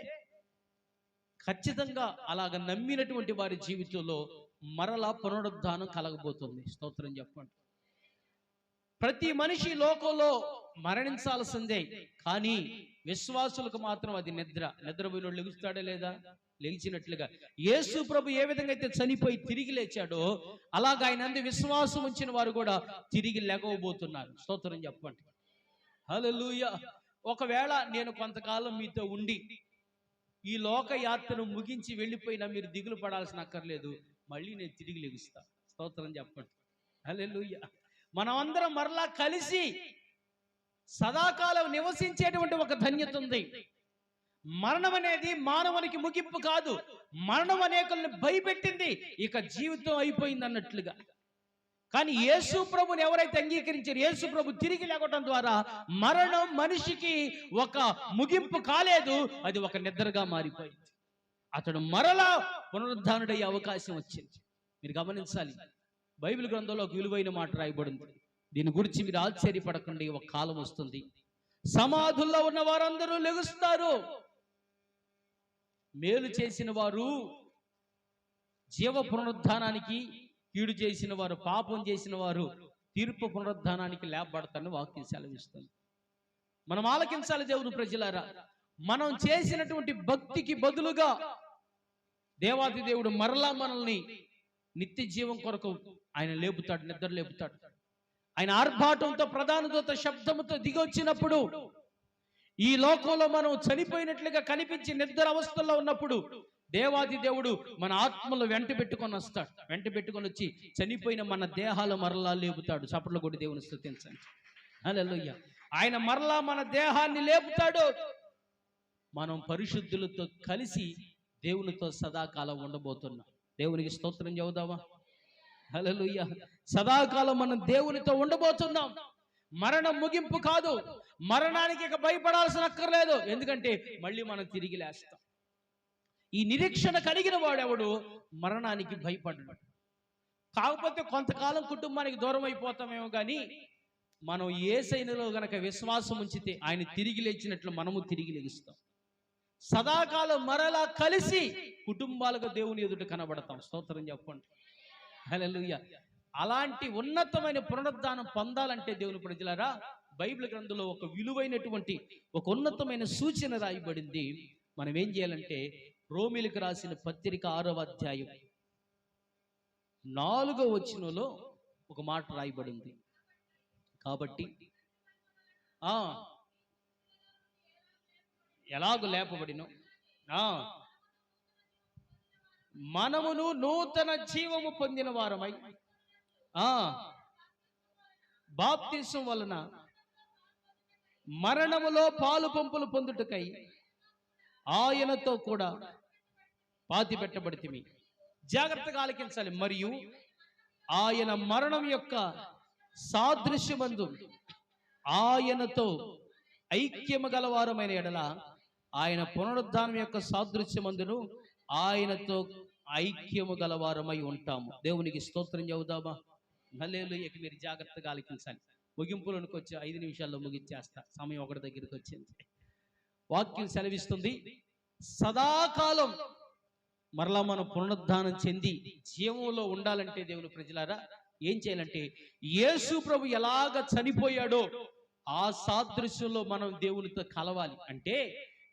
Speaker 1: ఖచ్చితంగా అలాగ నమ్మినటువంటి వారి జీవితంలో మరలా పునరుద్ధానం కలగబోతుంది. స్తోత్రం చెప్పండి. ప్రతి మనిషి లోకంలో మరణించాల్సిందే, కానీ విశ్వాసులకు మాత్రం అది నిద్రపోయినోడు లెగుస్తాడా లేదా? లేచినట్లుగా యేసు ప్రభు ఏ విధంగా అయితే చనిపోయి తిరిగి లేచాడో, అలాగ ఆయన అందు విశ్వాసం ఉంచిన వారు కూడా తిరిగి లెగవబోతున్నారు. స్తోత్రం చెప్పండి. హల్లెలూయా. ఒకవేళ నేను కొంతకాలం మీతో ఉండి ఈ లోక యాత్రను ముగించి వెళ్ళిపోయినా మీరు దిగులు పడాల్సిన అక్కర్లేదు, మళ్ళీ నేను తిరిగి లెగుస్తా. స్తోత్రం చెప్పండి. హల్లెలూయా. మనమందరం మరలా కలిసి సదాకాలం నివసించేటువంటి ఒక ధన్యత ఉంది. మరణం అనేది మానవునికి ముగింపు కాదు. మరణం అనేకుల్ని భయపెట్టింది, ఇక జీవితం అయిపోయింది అన్నట్లుగా. కానీ యేసు ప్రభుని ఎవరైతే అంగీకరించారు, యేసు ప్రభు తిరిగి లేవటం ద్వారా మరణం మనిషికి ఒక ముగింపు కాలేదు, అది ఒక నిద్రగా మారిపోయింది. అతడు మరలా పునరుద్ధానుడయ్యే అవకాశం వచ్చింది. మీరు గమనించాలి, బైబిల్ గ్రంథంలో ఒక విలువైన మాట రాయబడింది. దీని గురించి మీరు ఆశ్చర్యపడకండి. ఒక కాలం వస్తుంది, సమాధుల్లో ఉన్న వారందరూ లెగుస్తారు. మేలు చేసిన వారు జీవ పునరుద్ధానానికి, కీడు చేసిన వారు, పాపం చేసిన వారు తీర్పు పునరుద్ధానానికి లేపబడతారని వాక్యం సెలవిస్తుంది. మనం ఆలకించాలి దేవుని ప్రజలారా. మనం చేసినటువంటి భక్తికి బదులుగా దేవాది దేవుడు మరలా మనల్ని నిత్య జీవం కొరకు ఆయన లేపుతాడు, నిద్ర లేపుతాడు. ఆయన ఆర్భాటంతో, ప్రధాన దూత శబ్దముతో దిగొచ్చినప్పుడు, ఈ లోకంలో మనం చనిపోయినట్లుగా కనిపించి నిద్ర అవస్థల్లో ఉన్నప్పుడు దేవాది దేవుడు మన ఆత్మలు వెంట పెట్టుకొని వస్తాడు. వెంట పెట్టుకొని వచ్చి చనిపోయిన మన దేహాలు మరలా లేపుతాడు. చప్పట్లు కొట్టి దేవుని స్తుతించండి. హల్లెలూయా. ఆయన మరలా మన దేహాన్ని లేపుతాడు. మనం పరిశుద్ధులతో కలిసి దేవునితో సదాకాలం ఉండబోతున్నాం. దేవునికి స్తోత్రం చెబుదామా? హల్లెలూయా. సదాకాలం మనం దేవునితో ఉండబోతున్నాం. మరణం ముగింపు కాదు. మరణానికి ఇక భయపడాల్సిన అక్కర్లేదు, ఎందుకంటే మళ్ళీ మనం తిరిగి లేస్తాం. ఈ నిరీక్షణ కలిగిన వాడెవడు మరణానికి భయపడ్డాడు. కాకపోతే కొంతకాలం కుటుంబానికి దూరం అయిపోతామేమో, కానీ మనం యేసయ్యలో గనక విశ్వాసం ఉంచితే ఆయన తిరిగి లేచినట్లు మనము తిరిగి లెగుస్తాం. సదాకాలం మరలా కలిసి కుటుంబాలుగా దేవుని ఎదుట కనబడతాం. స్తోత్రం చెప్పండి. హల్లెలూయా. అలాంటి ఉన్నతమైన పునరుద్ధానం పొందాలంటే దేవుని ప్రజలారా, బైబిల్ గ్రంథంలో ఒక విలువైనటువంటి ఒక ఉన్నతమైన సూచన రాయబడింది. మనం ఏం చేయాలంటే, రోమీయులకు రాసిన పత్రిక 6వ అధ్యాయం 4వ వచనంలో ఒక మాట రాయబడింది. కాబట్టి ఎలాగూ లేపబడినో మనమును నూతన జీవము పొందిన వారమై బాప్తిసం వలన మరణములో పాలు పంపులు పొందుటకై ఆయనతో కూడా పాతి పెట్టబడితిమి. జాగ్రత్తగా ఆలకించాలి. మరియు ఆయన మరణం యొక్క సాదృశ్యమందు ఆయనతో ఐక్యము గలవారమైన ఎడల ఆయన పునరుద్ధానం యొక్క సాదృశ్యమందును ఆయనతో ఐక్యము గలవారమై ఉంటాము. దేవునికి స్తోత్రం చెబుదామా? హల్లెలూయా. మీరు జాగ్రత్తగా ఆలకించాలి. ముగింపులోనికి వచ్చి 5 నిమిషాల్లో ముగించేస్తా, సమయం ఒకటి దగ్గరికి వచ్చింది. వాక్యం సెలవిస్తుంది, సదాకాలం మరలా మనం పునరుద్ధానం చెంది జీవంలో ఉండాలంటే దేవుని ప్రజలారా ఏం చేయాలంటే, యేసు ప్రభు ఎలాగ చనిపోయాడో ఆ సాదృశ్యంలో మనం దేవునితో కలవాలి. అంటే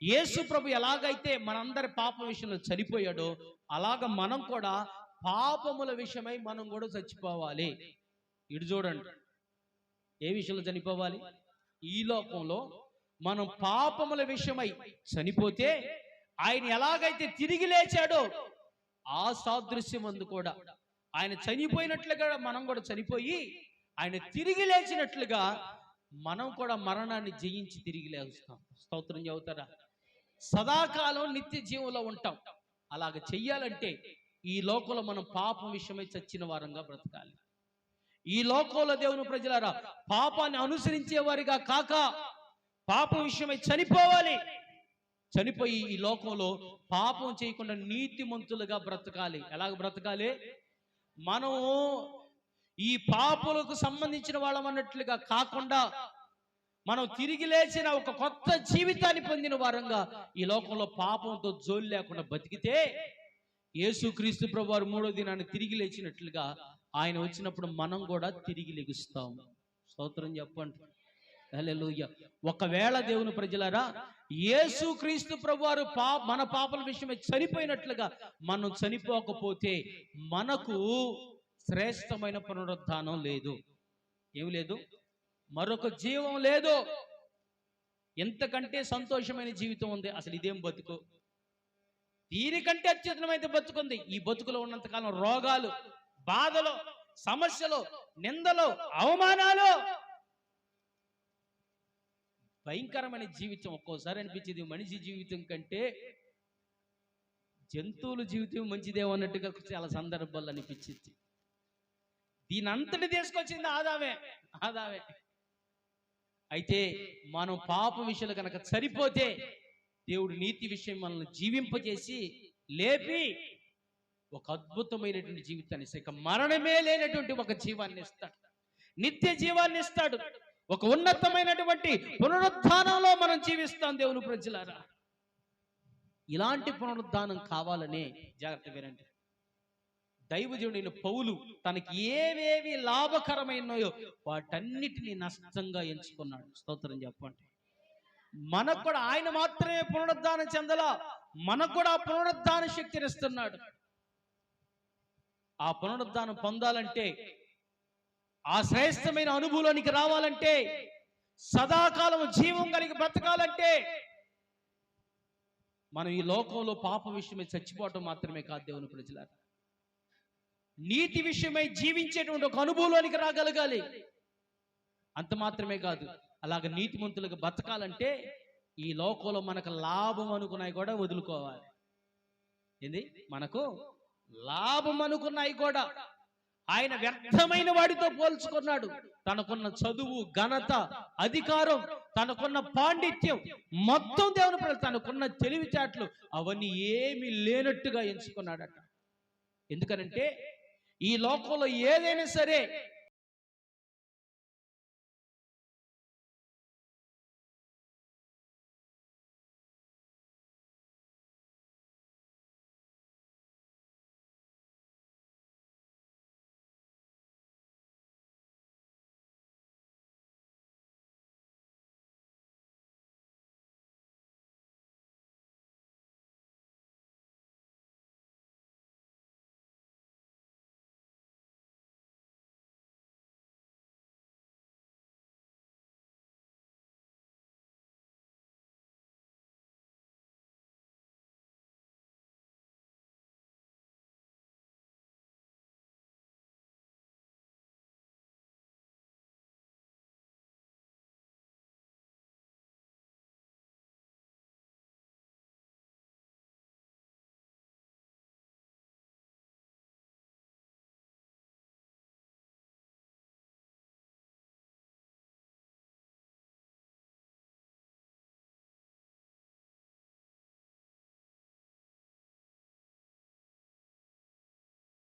Speaker 1: యేసు ప్రభు ఎలాగైతే మనందరి పాపం విషయంలో చనిపోయాడో అలాగ మనం కూడా పాపముల విషయమై మనం కూడా చచ్చిపోవాలి. ఇటు చూడండి, ఏ విషయంలో చనిపోవాలి? ఈ లోకంలో మనం పాపముల విషయమై చనిపోతే ఆయన ఎలాగైతే తిరిగి లేచాడో ఆ సాదృశ్యం అందు కూడా ఆయన చనిపోయినట్లుగా మనం కూడా చనిపోయి ఆయన తిరిగి లేచినట్లుగా మనం కూడా మరణాన్ని జయించి తిరిగి లేస్తాం. స్తోత్రం చెబుతారా? సదాకాలం నిత్య జీవంలో ఉంటాం. అలాగ చెయ్యాలంటే ఈ లోకంలో మనం పాపం విషయమై చచ్చిన వారంగా బ్రతకాలి. ఈ లోకంలో దేవుని ప్రజలారా పాపాన్ని అనుసరించే వారిగా కాక పాపం విషయమై చనిపోవాలి. చనిపోయి ఈ లోకంలో పాపం చేయకుండా నీతిమంతులుగా బ్రతకాలి. ఎలాగ బ్రతకాలి? మనం ఈ పాపులకు సంబంధించిన వాళ్ళం అన్నట్లుగా కాకుండా మనం తిరిగి లేచిన ఒక కొత్త జీవితాన్ని పొందిన వారంగా ఈ లోకంలో పాపంతో జోలు లేకుండా బతికితే యేసుక్రీస్తు ప్రభువారు మూడో దినాన్ని తిరిగి లేచినట్లుగా ఆయన వచ్చినప్పుడు మనం కూడా తిరిగి లెగుస్తాం. స్తోత్రం చెప్పండి. హల్లెలూయా. ఒకవేళ దేవుని ప్రజలారా యేసుక్రీస్తు ప్రభువారు మన పాపల విషయమై చనిపోయినట్లుగా మనం చనిపోకపోతే మనకు శ్రేష్టమైన పునరుద్ధానం లేదు. ఏమి లేదు? మరొక జీవం లేదు. ఎంతకంటే సంతోషమైన జీవితం ఉంది? అసలు ఇదేం బతుకు? దీనికంటే అత్యున్నతమైన బతుకుంది. ఈ బతుకులో ఉన్నంతకాలం రోగాలు, బాధలు, సమస్యలు, నిందలు, అవమానాలు, భయంకరమైన జీవితం. ఒక్కోసారి అనిపించేది మనిషి జీవితం కంటే జంతువుల జీవితం మంచిదేమో అన్నట్టుగా చాలా సందర్భాలు అనిపించింది. దీని అంతటి తీసుకొచ్చింది ఆదామే. అయితే మనం పాప విషయాలు కనుక సరిపోతే దేవుడు నీతి విషయం మనల్ని జీవింపజేసి లేపి ఒక అద్భుతమైనటువంటి జీవితాన్ని ఇస్తాడు. ఇక మరణమే లేనటువంటి ఒక జీవాన్ని ఇస్తాడు, నిత్య జీవాన్ని ఇస్తాడు. ఒక ఉన్నతమైనటువంటి పునరుద్ధానంలో మనం జీవిస్తాం. దేవుని ప్రజలారా, ఇలాంటి పునరుద్ధానం కావాలనే జాగ్రత్త వినండి. దైవజనుడైన పౌలు తనకి ఏవేవి లాభకరమైనయో వాటన్నిటినీ నష్టంగా ఎంచుకున్నాడు. స్తోత్రం చెప్పండి. మనకు కూడా ఆయన మాత్రమే పునరుద్ధానం చెందలా, మనకు కూడా ఆ పునరుద్ధాన శక్తిని ఇస్తున్నాడు. ఆ పునరుద్ధానం పొందాలంటే, ఆ శ్రేష్టమైన అనుభవంలోనికి రావాలంటే, సదాకాలం జీవం కలిగి బ్రతకాలంటే మనం ఈ లోకంలో పాప విషయమై చచ్చిపోవటం మాత్రమే కాదు దేవుని ప్రజలారా, నీతి విషయమై జీవించేటువంటి ఒక అనుభవంలోనికి రాగలగాలి. అంత మాత్రమే కాదు, అలాగ నీతిమంతులుగా బతకాలంటే ఈ లోకంలో మనకు లాభం అనుకున్నాయి కూడా వదులుకోవాలి. ఏంది? మనకు లాభం అనుకున్నాయి కూడా ఆయన వ్యర్థమైన వాడితో పోల్చుకున్నాడు. తనకున్న చదువు, ఘనత, అధికారం, తనకున్న పాండిత్యం మొత్తం దేవుని ప్రజలు, తనకున్న తెలివితేటలు అవన్నీ ఏమీ లేనట్టుగా ఎంచుకున్నాడట. ఎందుకనంటే ఈ లోకంలో ఏదైనా సరే